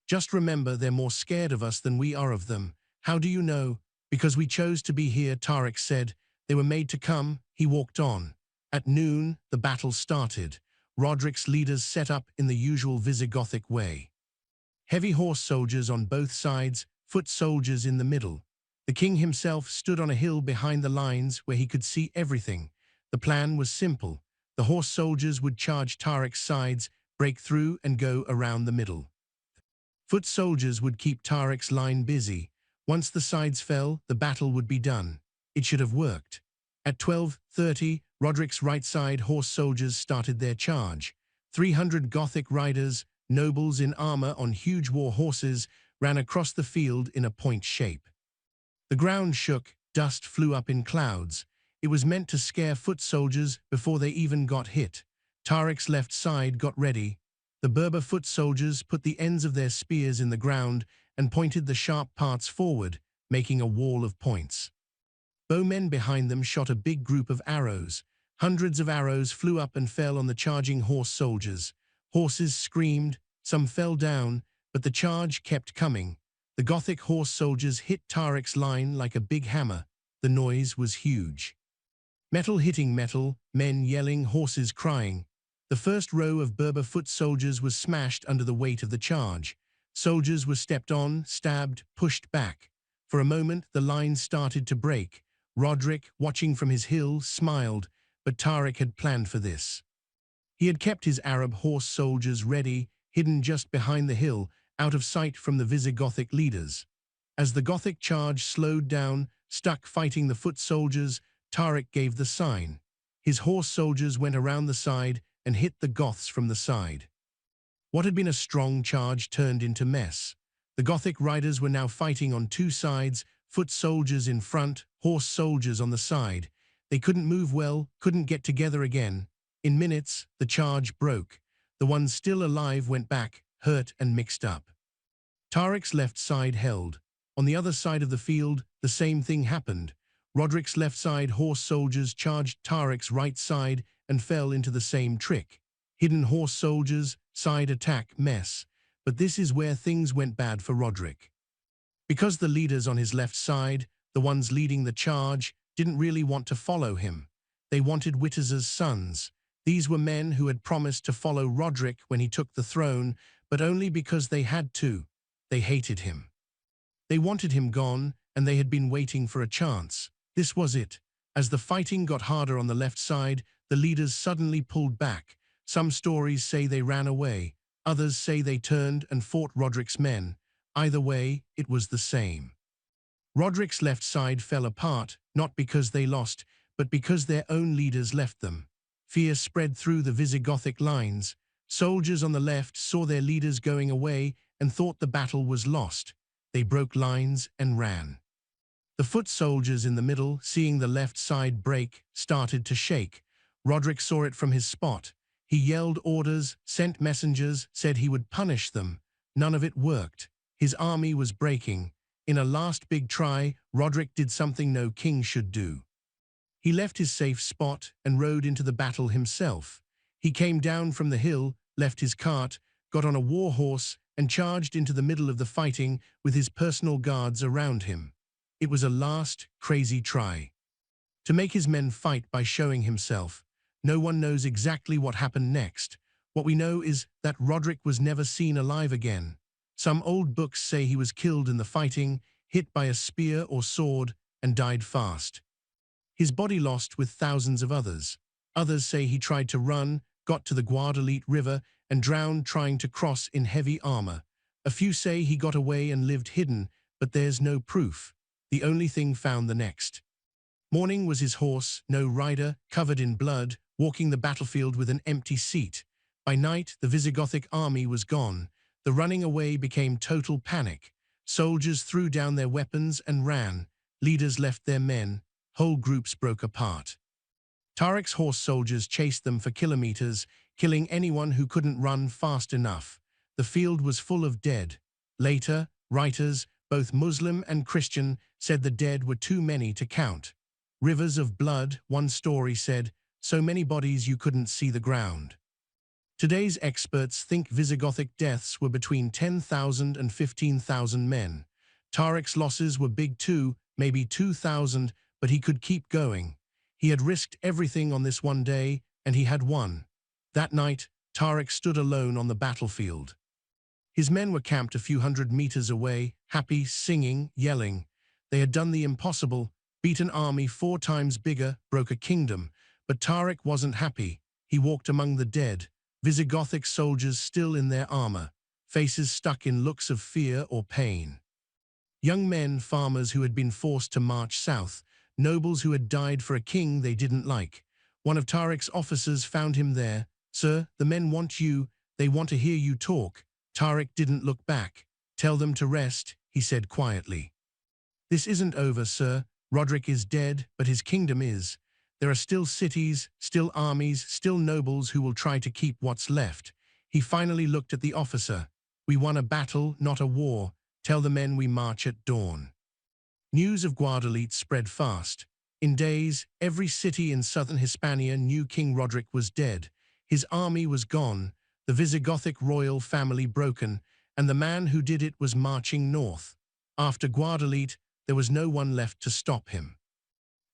Just remember, they're more scared of us than we are of them." "How do you know?" "Because we chose to be here," Tariq said. "They were made to come." He walked on. At noon, the battle started. Roderick's leaders set up in the usual Visigothic way. Heavy horse soldiers on both sides, foot soldiers in the middle. The king himself stood on a hill behind the lines where he could see everything. The plan was simple. The horse soldiers would charge Tariq's sides, break through and go around the middle. Foot soldiers would keep Tariq's line busy. Once the sides fell, the battle would be done. It should have worked. At 12:30, Roderick's right side horse soldiers started their charge. 300 Gothic riders, nobles in armor on huge war horses, ran across the field in a point shape. The ground shook, dust flew up in clouds. It was meant to scare foot soldiers before they even got hit. Tariq's left side got ready. The Berber foot soldiers put the ends of their spears in the ground and pointed the sharp parts forward, making a wall of points. Bowmen behind them shot a big group of arrows. Hundreds of arrows flew up and fell on the charging horse soldiers. Horses screamed, some fell down, but the charge kept coming. The Gothic horse soldiers hit Tariq's line like a big hammer. The noise was huge. Metal hitting metal, men yelling, horses crying. The first row of Berber foot soldiers was smashed under the weight of the charge. Soldiers were stepped on, stabbed, pushed back. For a moment, the line started to break. Roderick, watching from his hill, smiled, but Tariq had planned for this. He had kept his Arab horse soldiers ready, hidden just behind the hill, out of sight from the Visigothic leaders. As the Gothic charge slowed down, stuck fighting the foot soldiers, Tariq gave the sign. His horse soldiers went around the side and hit the Goths from the side. What had been a strong charge turned into mess. The Gothic riders were now fighting on two sides, foot soldiers in front, horse soldiers on the side. They couldn't move well, couldn't get together again. In minutes, the charge broke. The ones still alive went back, hurt and mixed up. Tariq's left side held. On the other side of the field, the same thing happened. Roderick's left side horse soldiers charged Tariq's right side and fell into the same trick. Hidden horse soldiers, side attack, mess. But this is where things went bad for Roderick. Because the leaders on his left side, the ones leading the charge, didn't really want to follow him. They wanted Witter's sons. These were men who had promised to follow Roderick when he took the throne, but only because they had to. They hated him. They wanted him gone, and they had been waiting for a chance. This was it. As the fighting got harder on the left side, the leaders suddenly pulled back. Some stories say they ran away. Others say they turned and fought Roderick's men. Either way, it was the same. Roderick's left side fell apart, not because they lost, but because their own leaders left them. Fear spread through the Visigothic lines. Soldiers on the left saw their leaders going away and thought the battle was lost. They broke lines and ran. The foot soldiers in the middle, seeing the left side break, started to shake. Roderick saw it from his spot. He yelled orders, sent messengers, said he would punish them. None of it worked. His army was breaking. In a last big try, Roderick did something no king should do. He left his safe spot and rode into the battle himself. He came down from the hill, left his cart, got on a war horse, and charged into the middle of the fighting with his personal guards around him. It was a last, crazy try. to make his men fight by showing himself. No one knows exactly what happened next. What we know is that Roderick was never seen alive again. Some old books say he was killed in the fighting, hit by a spear or sword, and died fast. His body lost with thousands of others. Others say he tried to run, got to the Guadalete River, and drowned trying to cross in heavy armor. A few say he got away and lived hidden, but there's no proof. The only thing found the next morning was his horse, no rider, covered in blood, walking the battlefield with an empty seat. By night, the Visigothic army was gone. The running away became total panic. Soldiers threw down their weapons and ran. Leaders left their men. Whole groups broke apart. Tariq's horse soldiers chased them for kilometers, killing anyone who couldn't run fast enough. The field was full of dead. Later, writers, both Muslim and Christian, said the dead were too many to count. Rivers of blood, one story said, so many bodies you couldn't see the ground. Today's experts think Visigothic deaths were between 10,000 and 15,000 men. Tariq's losses were big too, maybe 2,000, but he could keep going. He had risked everything on this one day, and he had won. That night, Tariq stood alone on the battlefield. His men were camped a few hundred meters away, happy, singing, yelling. They had done the impossible, beat an army 4 times bigger, broke a kingdom. But Tariq wasn't happy. He walked among the dead, Visigothic soldiers still in their armor, faces stuck in looks of fear or pain. Young men, farmers who had been forced to march south, nobles who had died for a king they didn't like. One of Tariq's officers found him there. "Sir, the men want you. They want to hear you talk." Tariq didn't look back. "Tell them to rest," he said quietly. "This isn't over, sir. Roderick is dead, but his kingdom is. There are still cities, still armies, still nobles who will try to keep what's left." He finally looked at the officer. "We won a battle, not a war. Tell the men we march at dawn." News of Guadalete spread fast. In days, every city in southern Hispania knew King Roderick was dead. His army was gone, the Visigothic royal family broken, and the man who did it was marching north. After Guadalete, there was no one left to stop him.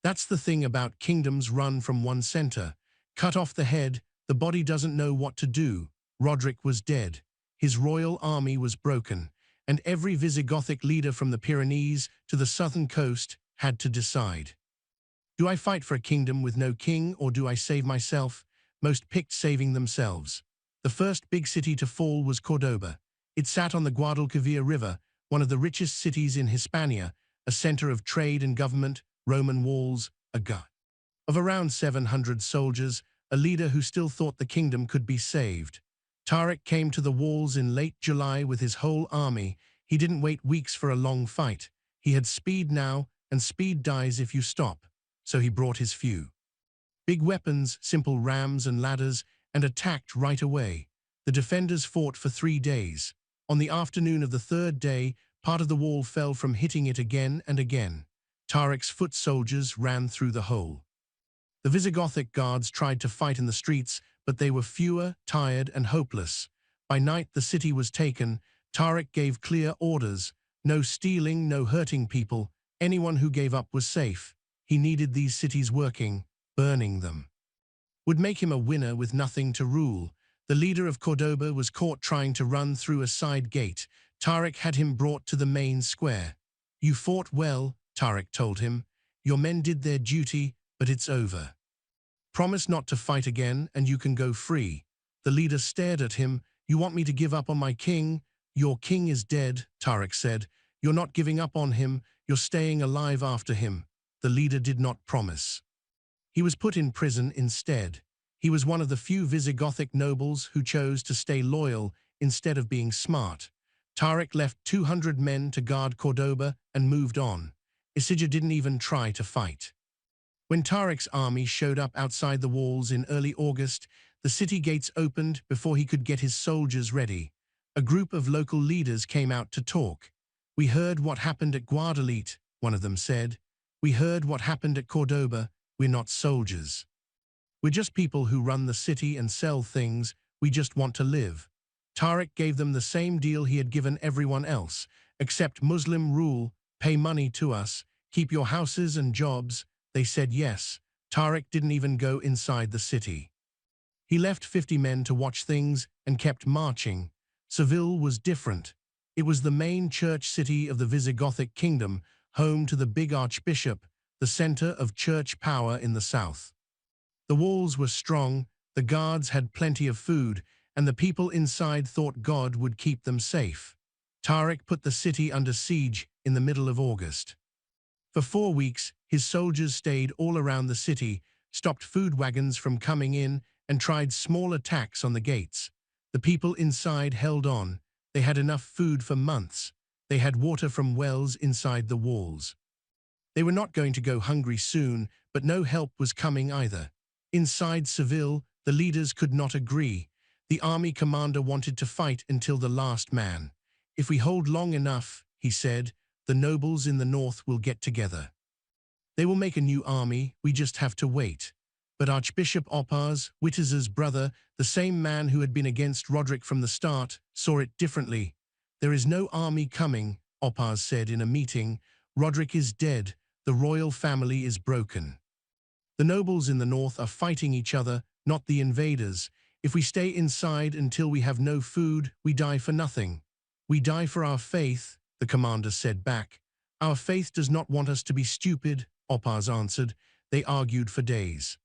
That's the thing about kingdoms run from one center. Cut off the head, the body doesn't know what to do. Roderick was dead. His royal army was broken, and every Visigothic leader from the Pyrenees to the southern coast had to decide. Do I fight for a kingdom with no king, or do I save myself? Most picked saving themselves. The first big city to fall was Cordoba. It sat on the Guadalquivir River, one of the richest cities in Hispania, a center of trade and government, Roman walls, a guard of around 700 soldiers, a leader who still thought the kingdom could be saved. Tariq came to the walls in late July with his whole army. He didn't wait weeks for a long fight. He had speed now, and speed dies if you stop. So he brought his few big weapons, simple rams and ladders, and attacked right away. The defenders fought for 3 days. On the afternoon of the 3rd day, part of the wall fell from hitting it again and again. Tariq's foot soldiers ran through the hole. The Visigothic guards tried to fight in the streets, but they were fewer, tired, and hopeless. By night, the city was taken. Tariq gave clear orders: no stealing, no hurting people. Anyone who gave up was safe. He needed these cities working. Burning them would make him a winner with nothing to rule. The leader of Cordoba was caught trying to run through a side gate. Tariq had him brought to the main square. "You fought well," Tariq told him. "Your men did their duty, but it's over. Promise not to fight again, and you can go free." The leader stared at him. "You want me to give up on my king?" "Your king is dead," Tariq said. "You're not giving up on him. You're staying alive after him." The leader did not promise. He was put in prison instead. He was one of the few Visigothic nobles who chose to stay loyal instead of being smart. Tariq left 200 men to guard Cordoba and moved on. Isidja didn't even try to fight. When Tariq's army showed up outside the walls in early August, the city gates opened before he could get his soldiers ready. A group of local leaders came out to talk. "We heard what happened at Guadalete," one of them said. "We heard what happened at Cordoba. We're not soldiers. We're just people who run the city and sell things. We just want to live." Tariq gave them the same deal he had given everyone else: accept Muslim rule, pay money to us, keep your houses and jobs. They said yes. Tariq didn't even go inside the city. He left 50 men to watch things and kept marching. Seville was different. It was the main church city of the Visigothic kingdom, home to the big archbishop, the center of church power in the south. The walls were strong, the guards had plenty of food, and the people inside thought God would keep them safe. Tariq put the city under siege in the middle of August. For 4 weeks, his soldiers stayed all around the city, stopped food wagons from coming in, and tried small attacks on the gates. The people inside held on. They had enough food for months. They had water from wells inside the walls. They were not going to go hungry soon, but no help was coming either. Inside Seville, the leaders could not agree. The army commander wanted to fight until the last man. If we hold long enough, he said, the nobles in the north will get together. They will make a new army, we just have to wait. But Archbishop Opaz, Witters's brother, the same man who had been against Roderick from the start, saw it differently. There is no army coming, Opaz said in a meeting. Roderick is dead. The royal family is broken. The nobles in the north are fighting each other, not the invaders. If we stay inside until we have no food, we die for nothing. We die for our faith, the commander said back. Our faith does not want us to be stupid, Opaz answered. They argued for days.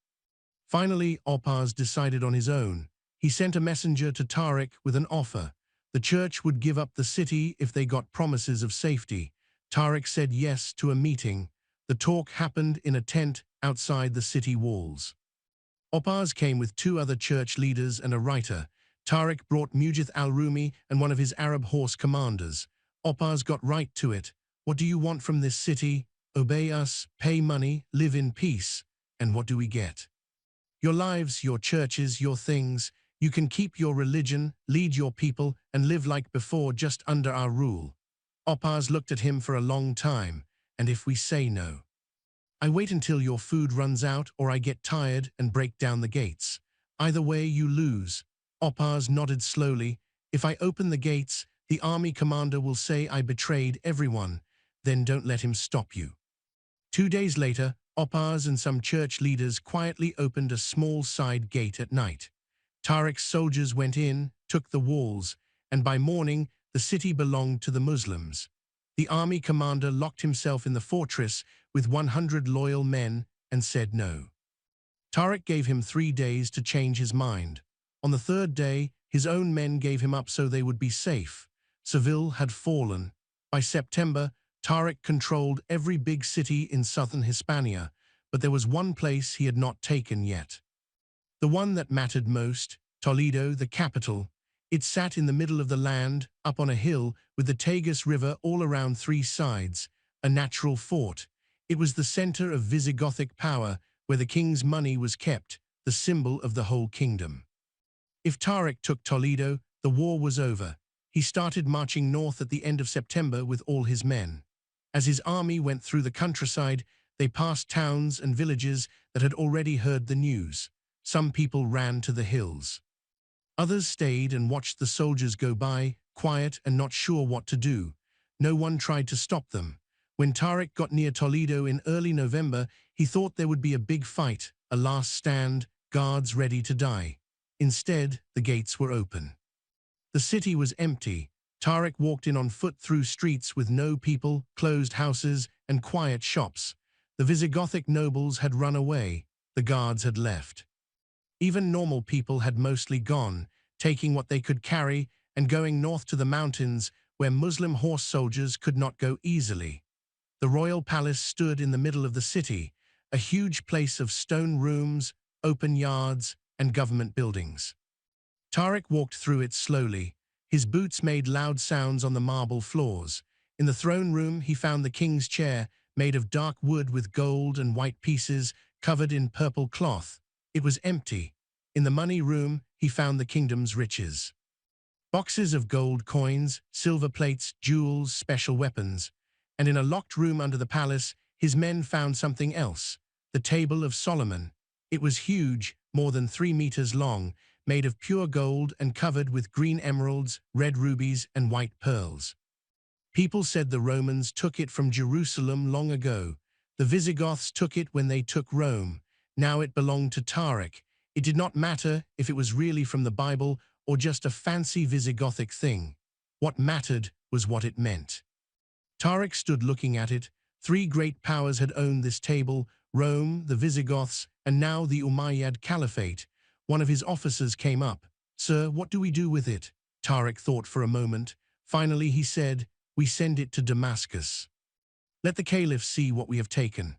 Finally, Opaz decided on his own. He sent a messenger to Tariq with an offer. The church would give up the city if they got promises of safety. Tariq said yes to a meeting. The talk happened in a tent outside the city walls. Opaz came with 2 other church leaders and a writer. Tariq brought Mujith al-Rumi and one of his Arab horse commanders. Opaz got right to it. What do you want from this city? Obey us, pay money, live in peace. And what do we get? Your lives, your churches, your things. You can keep your religion, lead your people, and live like before just under our rule. Opaz looked at him for a long time. And if we say no? I wait until your food runs out or I get tired and break down the gates. Either way, you lose. Opaz nodded slowly. If I open the gates, the army commander will say I betrayed everyone. Then don't let him stop you. 2 days later, Opaz and some church leaders quietly opened a small side gate at night. Tariq's soldiers went in, took the walls, and by morning, the city belonged to the Muslims. The army commander locked himself in the fortress with 100 loyal men and said no. Tariq gave him 3 days to change his mind. On the 3rd day, his own men gave him up so they would be safe. Seville had fallen. By September, Tariq controlled every big city in southern Hispania, but there was one place he had not taken yet. The one that mattered most, Toledo, the capital. It sat in the middle of the land, up on a hill, with the Tagus River all around 3 sides, a natural fort. It was the center of Visigothic power, where the king's money was kept, the symbol of the whole kingdom. If Tariq took Toledo, the war was over. He started marching north at the end of September with all his men. As his army went through the countryside, they passed towns and villages that had already heard the news. Some people ran to the hills. Others stayed and watched the soldiers go by, quiet and not sure what to do. No one tried to stop them. When Tariq got near Toledo in early November, he thought there would be a big fight, a last stand, guards ready to die. Instead, the gates were open. The city was empty. Tariq walked in on foot through streets with no people, closed houses, and quiet shops. The Visigothic nobles had run away. The guards had left. Even normal people had mostly gone, taking what they could carry and going north to the mountains where Muslim horse soldiers could not go easily. The royal palace stood in the middle of the city, a huge place of stone rooms, open yards, and government buildings. Tariq walked through it slowly. His boots made loud sounds on the marble floors. In the throne room, he found the king's chair, made of dark wood with gold and white pieces, covered in purple cloth. It was empty. In the money room, he found the kingdom's riches. Boxes of gold coins, silver plates, jewels, special weapons. And in a locked room under the palace, his men found something else, the Table of Solomon. It was huge, more than 3 meters long, made of pure gold and covered with green emeralds, red rubies, and white pearls. People said the Romans took it from Jerusalem long ago. The Visigoths took it when they took Rome. Now it belonged to Tariq. It did not matter if it was really from the Bible or just a fancy Visigothic thing. What mattered was what it meant. Tariq stood looking at it. Three great powers had owned this table: Rome, the Visigoths, and now the Umayyad Caliphate. One of his officers came up. "Sir, what do we do with it?" Tariq thought for a moment. Finally he said, "We send it to Damascus. Let the Caliph see what we have taken."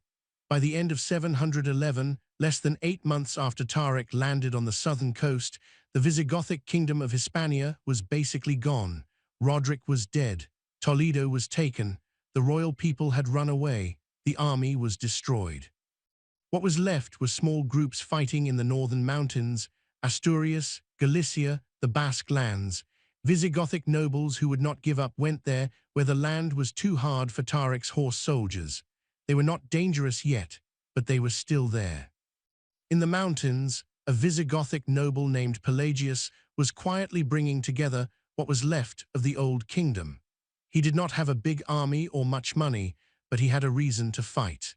By the end of 711, less than 8 months after Tariq landed on the southern coast, the Visigothic kingdom of Hispania was basically gone. Roderick was dead. Toledo was taken. The royal people had run away. The army was destroyed. What was left were small groups fighting in the northern mountains: Asturias, Galicia, the Basque lands. Visigothic nobles who would not give up went there where the land was too hard for Tariq's horse soldiers. They were not dangerous yet, but they were still there. In the mountains, a Visigothic noble named Pelagius was quietly bringing together what was left of the old kingdom. He did not have a big army or much money, but he had a reason to fight.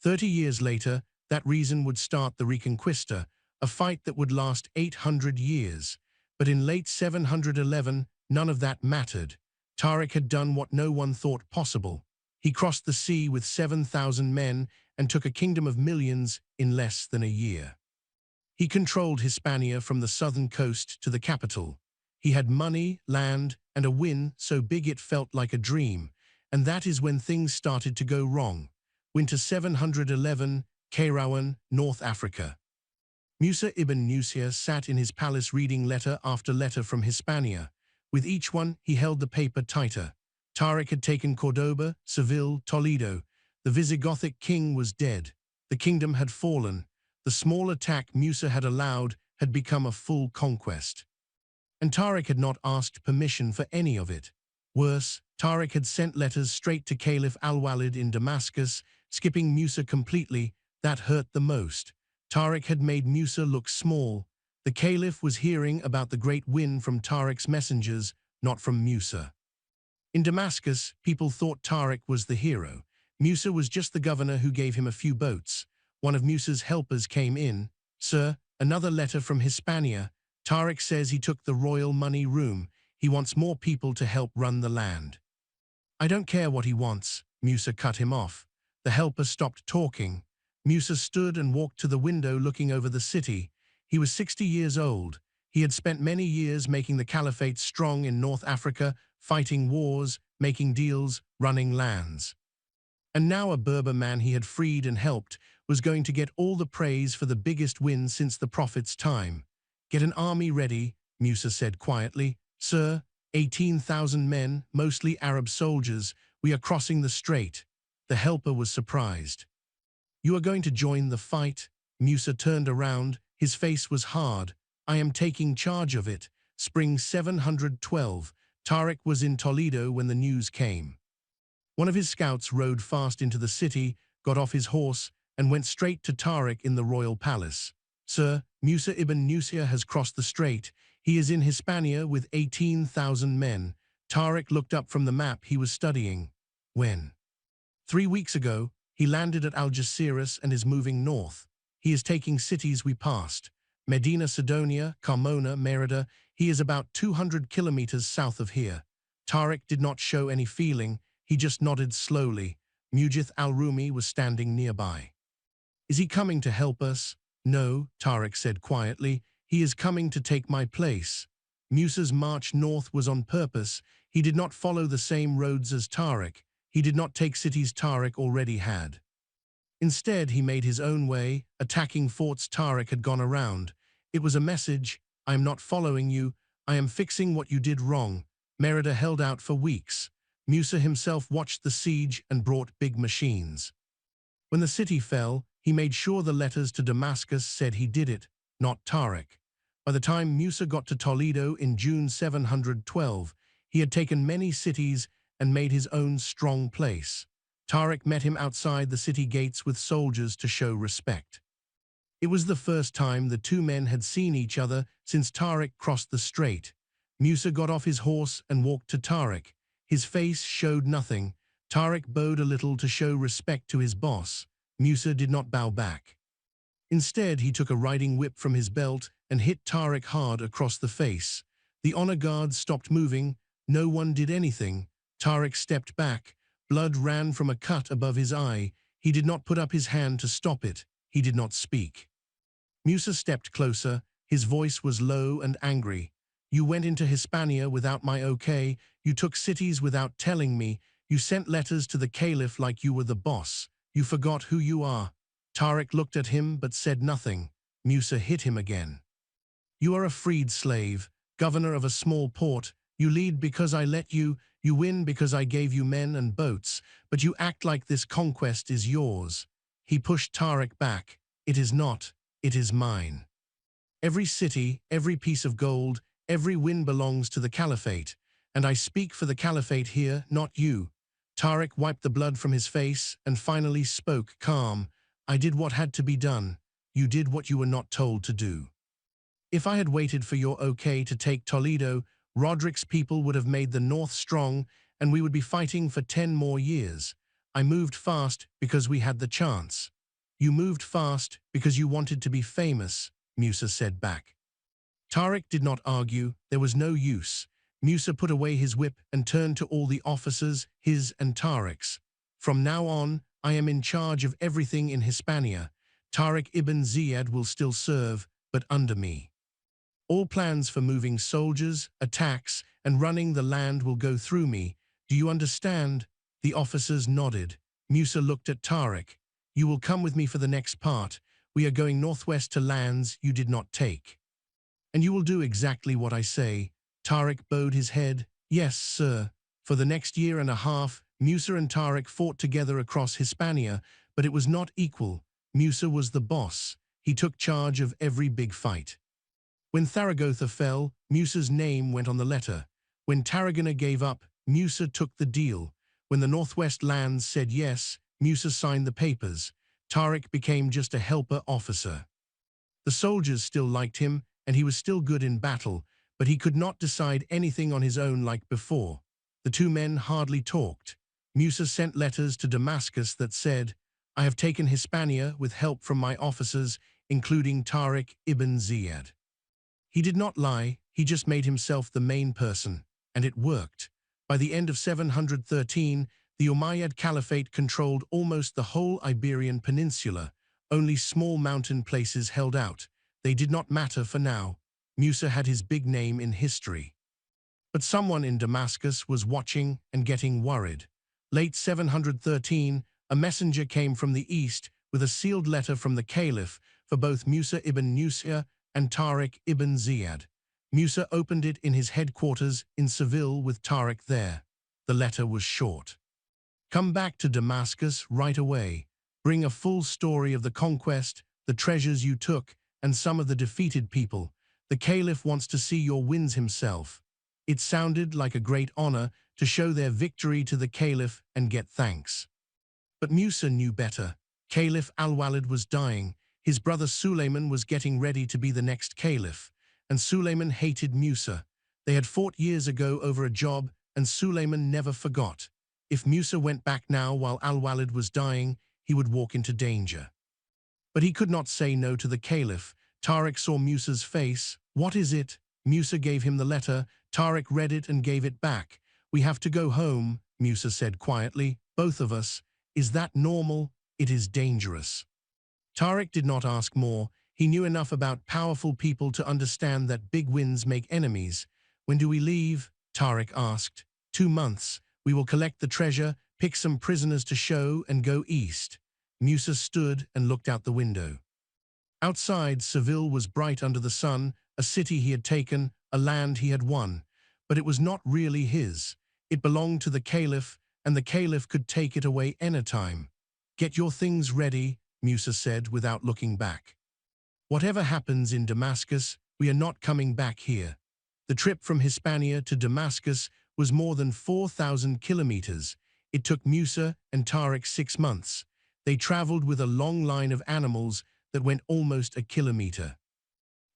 30 years later, that reason would start the Reconquista, a fight that would last 800 years. But in late 711, none of that mattered. Tariq had done what no one thought possible. He crossed the sea with 7,000 men and took a kingdom of millions in less than a year. He controlled Hispania from the southern coast to the capital. He had money, land, and a win so big it felt like a dream. And that is when things started to go wrong. Winter 711, Kairouan, North Africa. Musa ibn Nusair sat in his palace reading letter after letter from Hispania. With each one, he held the paper tighter. Tariq had taken Cordoba, Seville, Toledo. The Visigothic king was dead. The kingdom had fallen. The small attack Musa had allowed had become a full conquest. And Tariq had not asked permission for any of it. Worse, Tariq had sent letters straight to Caliph Al-Walid in Damascus, skipping Musa completely. That hurt the most. Tariq had made Musa look small. The Caliph was hearing about the great win from Tariq's messengers, not from Musa. In Damascus, people thought Tariq was the hero. Musa was just the governor who gave him a few boats. One of Musa's helpers came in. "Sir, another letter from Hispania. Tariq says he took the royal money room. He wants more people to help run the land." "I don't care what he wants," Musa cut him off. The helper stopped talking. Musa stood and walked to the window looking over the city. He was 60 years old. He had spent many years making the caliphate strong in North Africa, fighting wars, making deals, running lands. And now a Berber man he had freed and helped was going to get all the praise for the biggest win since the Prophet's time. "Get an army ready," Musa said quietly. "Sir, 18,000 men, mostly Arab soldiers. We are crossing the strait." The helper was surprised. "You are going to join the fight?" Musa turned around. His face was hard. "I am taking charge of it." Spring 712. Tariq was in Toledo when the news came. One of his scouts rode fast into the city, got off his horse, and went straight to Tariq in the royal palace. "Sir, Musa ibn Nusair has crossed the strait. He is in Hispania with 18,000 men." Tariq looked up from the map he was studying. "When?" "3 weeks ago. He landed at Algeciras and is moving north. He is taking cities we passed: Medina Sidonia, Carmona, Merida. He is about 200 kilometers south of here." Tariq did not show any feeling. He just nodded slowly. Mujith al-Rumi was standing nearby. "Is he coming to help us?" "No," Tariq said quietly. "He is coming to take my place." Musa's march north was on purpose. He did not follow the same roads as Tariq. He did not take cities Tariq already had. Instead, he made his own way, attacking forts Tariq had gone around. It was a message: "I am not following you. I am fixing what you did wrong." Merida held out for weeks. Musa himself watched the siege and brought big machines. When the city fell, he made sure the letters to Damascus said he did it, not Tariq. By the time Musa got to Toledo in June 712, he had taken many cities and made his own strong place. Tariq met him outside the city gates with soldiers to show respect. It was the first time the two men had seen each other since Tariq crossed the strait. Musa got off his horse and walked to Tariq. His face showed nothing. Tariq bowed a little to show respect to his boss. Musa did not bow back. Instead, he took a riding whip from his belt and hit Tariq hard across the face. The honor guards stopped moving. No one did anything. Tariq stepped back. Blood ran from a cut above his eye. He did not put up his hand to stop it. He did not speak. Musa stepped closer. His voice was low and angry. You went into Hispania without my okay. You took cities without telling me. You sent letters to the caliph like you were the boss. You forgot who you are. Tariq looked at him but said nothing. Musa hit him again. You are a freed slave, governor of a small port. You lead because I let you. You win because I gave you men and boats. But you act like this conquest is yours. He pushed Tariq back. It is not. It is mine. Every city, every piece of gold, every win belongs to the Caliphate. And I speak for the Caliphate here, not you. Tariq wiped the blood from his face and finally spoke calm. I did what had to be done. You did what you were not told to do. If I had waited for your okay to take Toledo, Roderick's people would have made the north strong and we would be fighting for 10 more years. I moved fast because we had the chance. You moved fast because you wanted to be famous, Musa said back. Tariq did not argue. There was no use. Musa put away his whip and turned to all the officers, his and Tariq's. From now on, I am in charge of everything in Hispania. Tariq ibn Ziyad will still serve, but under me. All plans for moving soldiers, attacks, and running the land will go through me. Do you understand? The officers nodded. Musa looked at Tariq. You will come with me for the next part. We are going northwest to lands you did not take. And you will do exactly what I say. Tariq bowed his head. Yes, sir. For the next year and a half, Musa and Tariq fought together across Hispania, but it was not equal. Musa was the boss. He took charge of every big fight. When Zaragoza fell, Musa's name went on the letter. When Tarragona gave up, Musa took the deal. When the Northwest lands said yes, Musa signed the papers. Tariq became just a helper officer. The soldiers still liked him, and he was still good in battle, but he could not decide anything on his own like before. The two men hardly talked. Musa sent letters to Damascus that said, I have taken Hispania with help from my officers, including Tariq ibn Ziyad. He did not lie, he just made himself the main person, and it worked. By the end of 713, the Umayyad Caliphate controlled almost the whole Iberian Peninsula. Only small mountain places held out. They did not matter for now. Musa had his big name in history. But someone in Damascus was watching and getting worried. Late 713, a messenger came from the east with a sealed letter from the Caliph for both Musa ibn Nusair and Tariq ibn Ziyad. Musa opened it in his headquarters in Seville with Tariq there. The letter was short. Come back to Damascus right away. Bring a full story of the conquest, the treasures you took, and some of the defeated people. The Caliph wants to see your wins himself. It sounded like a great honor to show their victory to the Caliph and get thanks. But Musa knew better. Caliph Al-Walid was dying. His brother Sulayman was getting ready to be the next Caliph, and Sulayman hated Musa. They had fought years ago over a job, and Sulayman never forgot. If Musa went back now while Al-Walid was dying, he would walk into danger. But he could not say no to the Caliph. Tariq saw Musa's face. What is it? Musa gave him the letter. Tariq read it and gave it back. We have to go home, Musa said quietly. Both of us. Is that normal? It is dangerous. Tariq did not ask more. He knew enough about powerful people to understand that big wins make enemies. When do we leave? Tariq asked. 2 months. We will collect the treasure, pick some prisoners to show, and go east. Musa stood and looked out the window. Outside, Seville was bright under the sun, a city he had taken, a land he had won. But it was not really his. It belonged to the Caliph, and the Caliph could take it away anytime. Get your things ready, Musa said without looking back. Whatever happens in Damascus, we are not coming back here. The trip from Hispania to Damascus was more than 4,000 kilometers. It took Musa and Tariq 6 months. They traveled with a long line of animals that went almost a kilometer.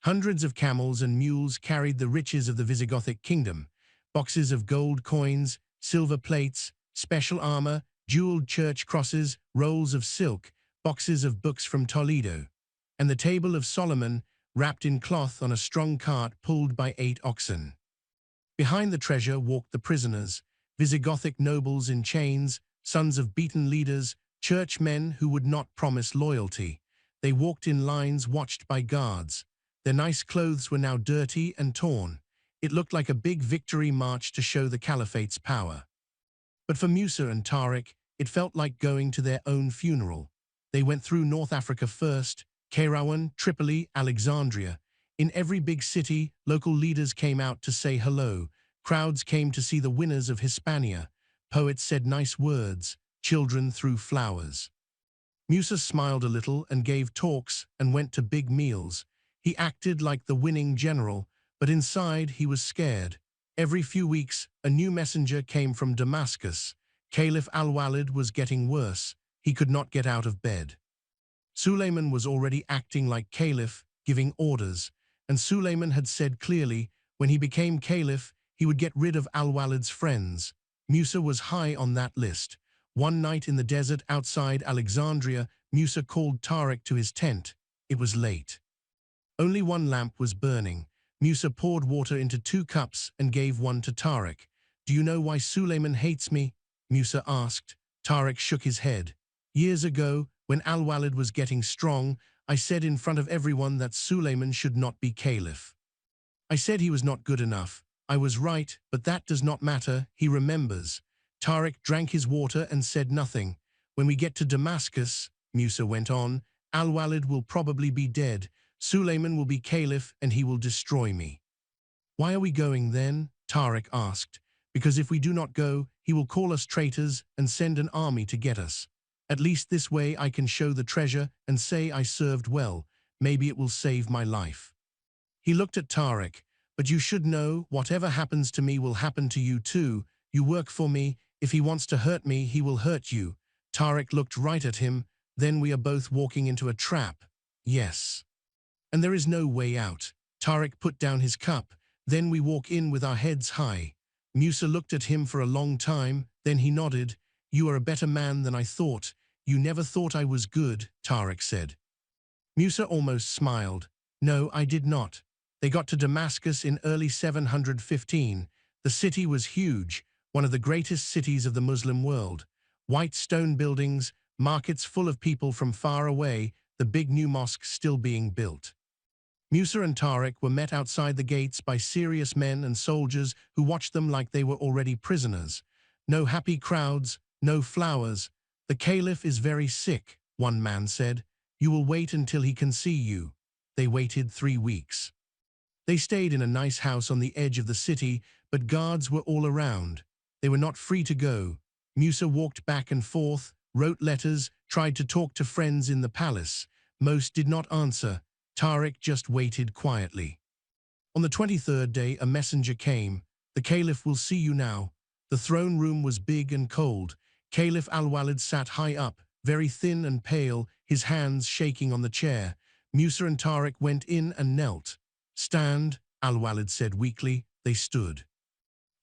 Hundreds of camels and mules carried the riches of the Visigothic kingdom, boxes of gold coins, silver plates, special armor, jeweled church crosses, rolls of silk, boxes of books from Toledo, and the table of Solomon, wrapped in cloth on a strong cart pulled by 8 oxen. Behind the treasure walked the prisoners, Visigothic nobles in chains, sons of beaten leaders, churchmen who would not promise loyalty. They walked in lines watched by guards. Their nice clothes were now dirty and torn. It looked like a big victory march to show the Caliphate's power. But for Musa and Tariq, it felt like going to their own funeral. They went through North Africa first, Kairouan, Tripoli, Alexandria. In every big city, local leaders came out to say hello. Crowds came to see the winners of Hispania. Poets said nice words. Children threw flowers. Musa smiled a little and gave talks and went to big meals. He acted like the winning general, but inside he was scared. Every few weeks, a new messenger came from Damascus. Caliph Al-Walid was getting worse. He could not get out of bed. Suleiman was already acting like caliph, giving orders, and Suleiman had said clearly, when he became caliph, he would get rid of Al-Walid's friends. Musa was high on that list. One night in the desert outside Alexandria, Musa called Tariq to his tent. It was late. Only one lamp was burning. Musa poured water into 2 cups and gave one to Tariq. "Do you know why Suleiman hates me?" Musa asked. Tariq shook his head. "Years ago, when Al-Walid was getting strong, I said in front of everyone that Suleiman should not be caliph. I said he was not good enough. I was right, but that does not matter, he remembers." Tariq drank his water and said nothing. "When we get to Damascus," Musa went on, "Al-Walid will probably be dead. Suleiman will be caliph and he will destroy me." "Why are we going then?" Tariq asked. "Because if we do not go, he will call us traitors and send an army to get us. At least this way I can show the treasure and say I served well. Maybe it will save my life." He looked at Tariq. "But you should know, whatever happens to me will happen to you too. You work for me. If he wants to hurt me, he will hurt you." Tariq looked right at him. "Then we are both walking into a trap." "Yes. And there is no way out." Tariq put down his cup. "Then we walk in with our heads high." Musa looked at him for a long time, then he nodded. "You are a better man than I thought. You never thought I was good," Tariq said. Musa almost smiled. "No, I did not." They got to Damascus in early 715. The city was huge, one of the greatest cities of the Muslim world. White stone buildings, markets full of people from far away, the big new mosque still being built. Musa and Tariq were met outside the gates by serious men and soldiers who watched them like they were already prisoners. No happy crowds, no flowers. "The caliph is very sick," one man said. "You will wait until he can see you." They waited 3 weeks. They stayed in a nice house on the edge of the city, but guards were all around. They were not free to go. Musa walked back and forth, wrote letters, tried to talk to friends in the palace. Most did not answer. Tariq just waited quietly. On the 23rd day, a messenger came. "The caliph will see you now." The throne room was big and cold. Caliph Al-Walid sat high up, very thin and pale, his hands shaking on the chair. Musa and Tariq went in and knelt. "Stand," Al-Walid said weakly. They stood.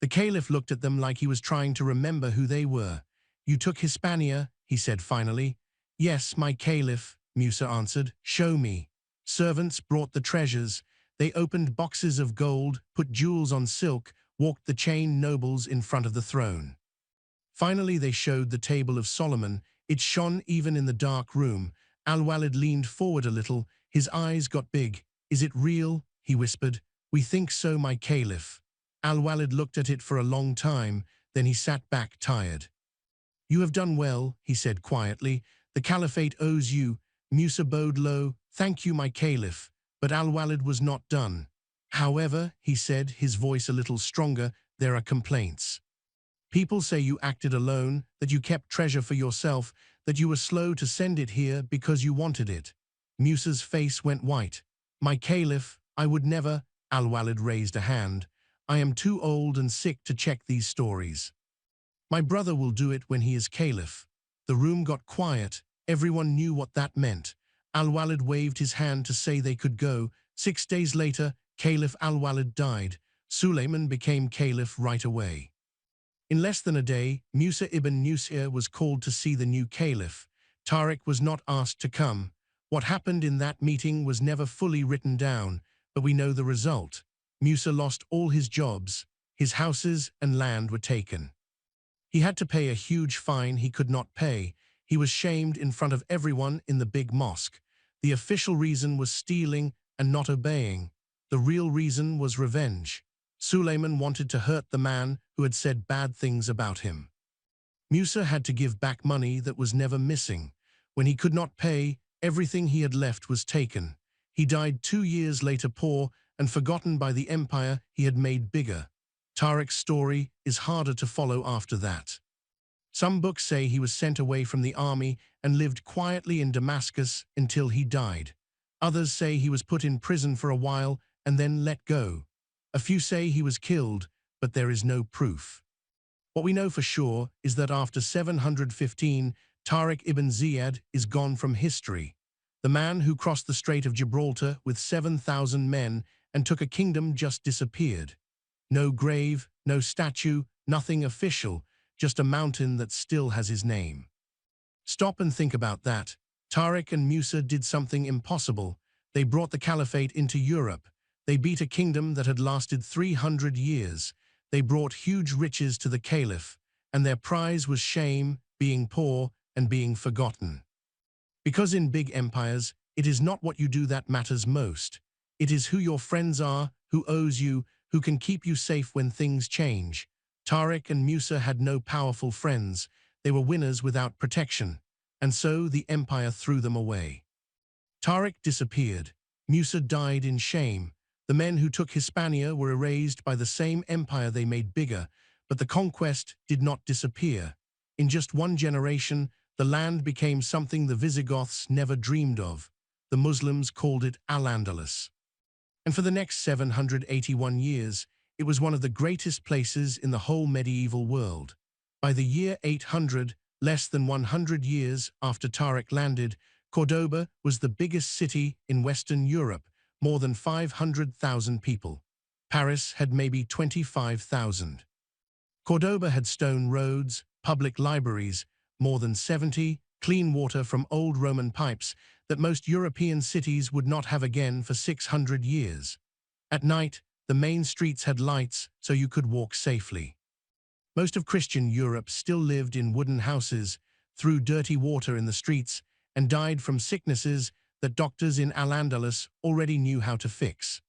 The caliph looked at them like he was trying to remember who they were. "You took Hispania," he said finally. "Yes, my caliph," Musa answered. "Show me." Servants brought the treasures. They opened boxes of gold, put jewels on silk, walked the chained nobles in front of the throne. Finally they showed the table of Solomon. It shone even in the dark room. Al-Walid leaned forward a little. His eyes got big. "Is it real?" he whispered. "We think so, my caliph." Al-Walid looked at it for a long time, then he sat back tired. "You have done well," he said quietly. "The caliphate owes you." Musa bowed low. "Thank you, my caliph." But Al-Walid was not done. "However," he said, his voice a little stronger, "there are complaints. People say you acted alone, that you kept treasure for yourself, that you were slow to send it here because you wanted it." Musa's face went white. "My caliph, I would never." Al-Walid raised a hand. "I am too old and sick to check these stories. My brother will do it when he is caliph." The room got quiet. Everyone knew what that meant. Al-Walid waved his hand to say they could go. 6 days later, Caliph Al-Walid died. Suleiman became caliph right away. In less than a day, Musa ibn Nusayr was called to see the new caliph. Tariq was not asked to come. What happened in that meeting was never fully written down, but we know the result. Musa lost all his jobs, his houses and land were taken. He had to pay a huge fine he could not pay. He was shamed in front of everyone in the big mosque. The official reason was stealing and not obeying. The real reason was revenge. Suleiman wanted to hurt the man who had said bad things about him. Musa had to give back money that was never missing. When he could not pay, everything he had left was taken. He died 2 years later poor and forgotten by the empire he had made bigger. Tariq's story is harder to follow after that. Some books say he was sent away from the army and lived quietly in Damascus until he died. Others say he was put in prison for a while and then let go. A few say he was killed, but there is no proof. What we know for sure is that after 715, Tariq ibn Ziyad is gone from history. The man who crossed the Strait of Gibraltar with 7,000 men and took a kingdom just disappeared. No grave, no statue, nothing official, just a mountain that still has his name. Stop and think about that. Tariq and Musa did something impossible. They brought the caliphate into Europe. They beat a kingdom that had lasted 300 years. They brought huge riches to the caliph, and their prize was shame, being poor, and being forgotten. Because in big empires, it is not what you do that matters most. It is who your friends are, who owes you, who can keep you safe when things change. Tariq and Musa had no powerful friends. They were winners without protection, and so the empire threw them away. Tariq disappeared. Musa died in shame. The men who took Hispania were erased by the same empire they made bigger, but the conquest did not disappear. In just one generation, the land became something the Visigoths never dreamed of. The Muslims called it Al-Andalus. And for the next 781 years, it was one of the greatest places in the whole medieval world. By the year 800, less than 100 years after Tariq landed, Cordoba was the biggest city in Western Europe, more than 500,000 people. Paris had maybe 25,000. Cordoba had stone roads, public libraries, more than 70, clean water from old Roman pipes that most European cities would not have again for 600 years. At night, the main streets had lights so you could walk safely. Most of Christian Europe still lived in wooden houses, threw dirty water in the streets, and died from sicknesses that doctors in Al-Andalus already knew how to fix.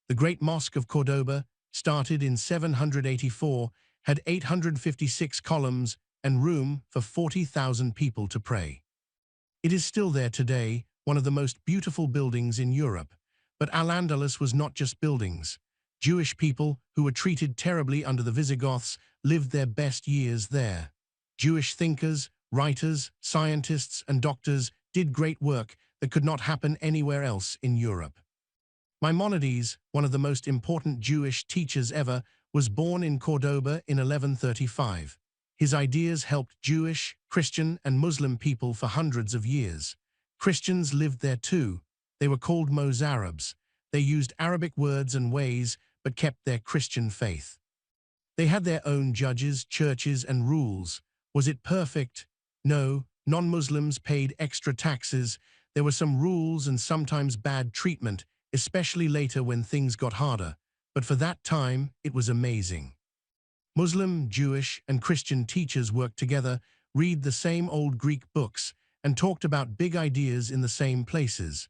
The Great Mosque of Cordoba, started in 784, had 856 columns and room for 40,000 people to pray. It is still there today, one of the most beautiful buildings in Europe. But Al-Andalus was not just buildings. Jewish people, who were treated terribly under the Visigoths, lived their best years there. Jewish thinkers, writers, scientists, and doctors did great work that could not happen anywhere else in Europe. Maimonides, one of the most important Jewish teachers ever, was born in Cordoba in 1135. His ideas helped Jewish, Christian, and Muslim people for hundreds of years. Christians lived there too. They were called Mozarabs. They used Arabic words and ways, but kept their Christian faith. They had their own judges, churches, and rules. Was it perfect? No. Non-Muslims paid extra taxes. There were some rules and sometimes bad treatment, especially later when things got harder. But for that time, it was amazing. Muslim, Jewish, and Christian teachers worked together, read the same old Greek books, and talked about big ideas in the same places.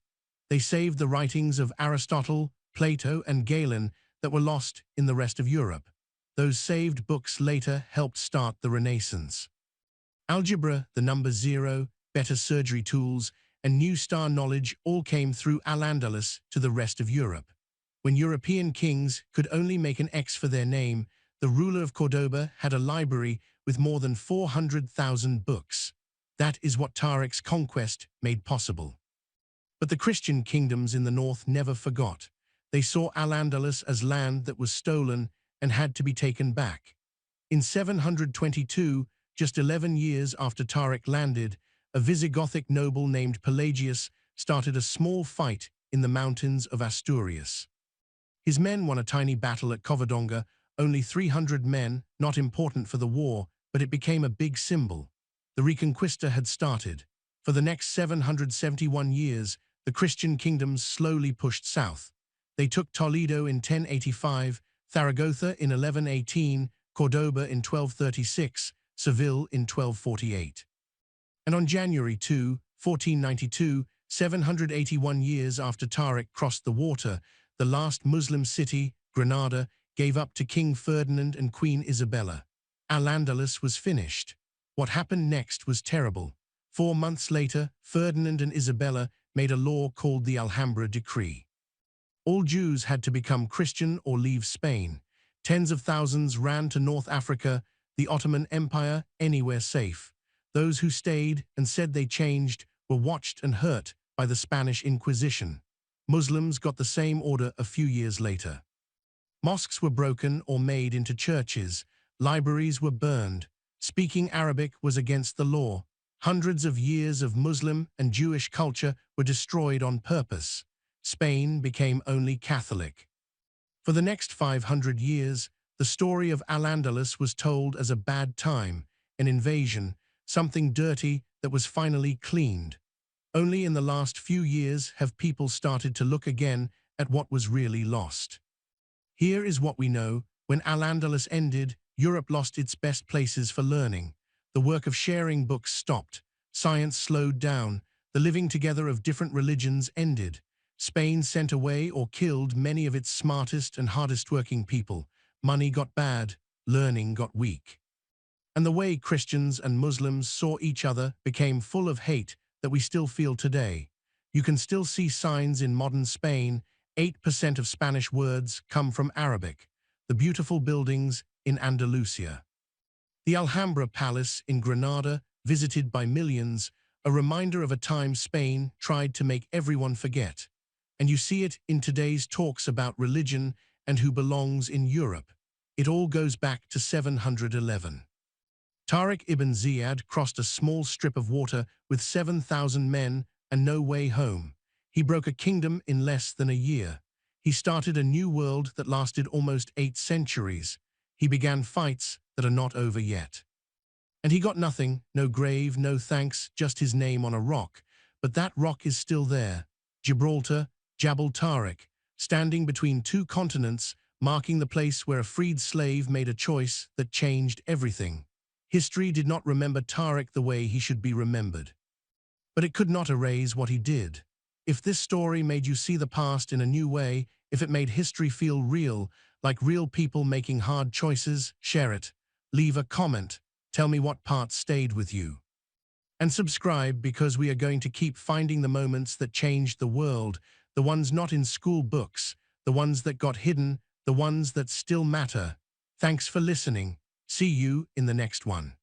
They saved the writings of Aristotle, Plato, and Galen that were lost in the rest of Europe. Those saved books later helped start the Renaissance. Algebra, the number zero, better surgery tools, and new star knowledge all came through Al-Andalus to the rest of Europe. When European kings could only make an X for their name, the ruler of Cordoba had a library with more than 400,000 books. That is what Tariq's conquest made possible. But the Christian kingdoms in the north never forgot. They saw Al-Andalus as land that was stolen and had to be taken back. In 722, just 11 years after Tariq landed, a Visigothic noble named Pelagius started a small fight in the mountains of Asturias. His men won a tiny battle at Covadonga, Only 300 men, not important for the war, but it became a big symbol. The Reconquista had started. For the next 771 years, the Christian kingdoms slowly pushed south. They took Toledo in 1085, Zaragoza in 1118, Cordoba in 1236, Seville in 1248. And on January 2, 1492, 781 years after Tariq crossed the water, the last Muslim city, Granada, gave up to King Ferdinand and Queen Isabella. Al-Andalus was finished. What happened next was terrible. 4 months later, Ferdinand and Isabella made a law called the Alhambra Decree. All Jews had to become Christian or leave Spain. Tens of thousands ran to North Africa, the Ottoman Empire, anywhere safe. Those who stayed and said they changed were watched and hurt by the Spanish Inquisition. Muslims got the same order a few years later. Mosques were broken or made into churches. Libraries were burned. Speaking Arabic was against the law. Hundreds of years of Muslim and Jewish culture were destroyed on purpose. Spain became only Catholic. For the next 500 years, the story of Al-Andalus was told as a bad time, an invasion, something dirty that was finally cleaned. Only in the last few years have people started to look again at what was really lost. Here is what we know. When Al-Andalus ended, Europe lost its best places for learning. The work of sharing books stopped. Science slowed down. The living together of different religions ended. Spain sent away or killed many of its smartest and hardest-working people. Money got bad. Learning got weak. And the way Christians and Muslims saw each other became full of hate that we still feel today. You can still see signs in modern Spain. 8% of Spanish words come from Arabic. The beautiful buildings in Andalusia. The Alhambra Palace in Granada, visited by millions, a reminder of a time Spain tried to make everyone forget. And you see it in today's talks about religion and who belongs in Europe. It all goes back to 711. Tariq ibn Ziyad crossed a small strip of water with 7,000 men and no way home. He broke a kingdom in less than a year. He started a new world that lasted almost 8 centuries. He began fights that are not over yet. And he got nothing, no grave, no thanks, just his name on a rock. But that rock is still there. Gibraltar, Jabal Tariq, standing between 2 continents, marking the place where a freed slave made a choice that changed everything. History did not remember Tariq the way he should be remembered. But it could not erase what he did. If this story made you see the past in a new way, if it made history feel real, like real people making hard choices, share it. Leave a comment. Tell me what part stayed with you. And subscribe, because we are going to keep finding the moments that changed the world, the ones not in school books, the ones that got hidden, the ones that still matter. Thanks for listening. See you in the next one.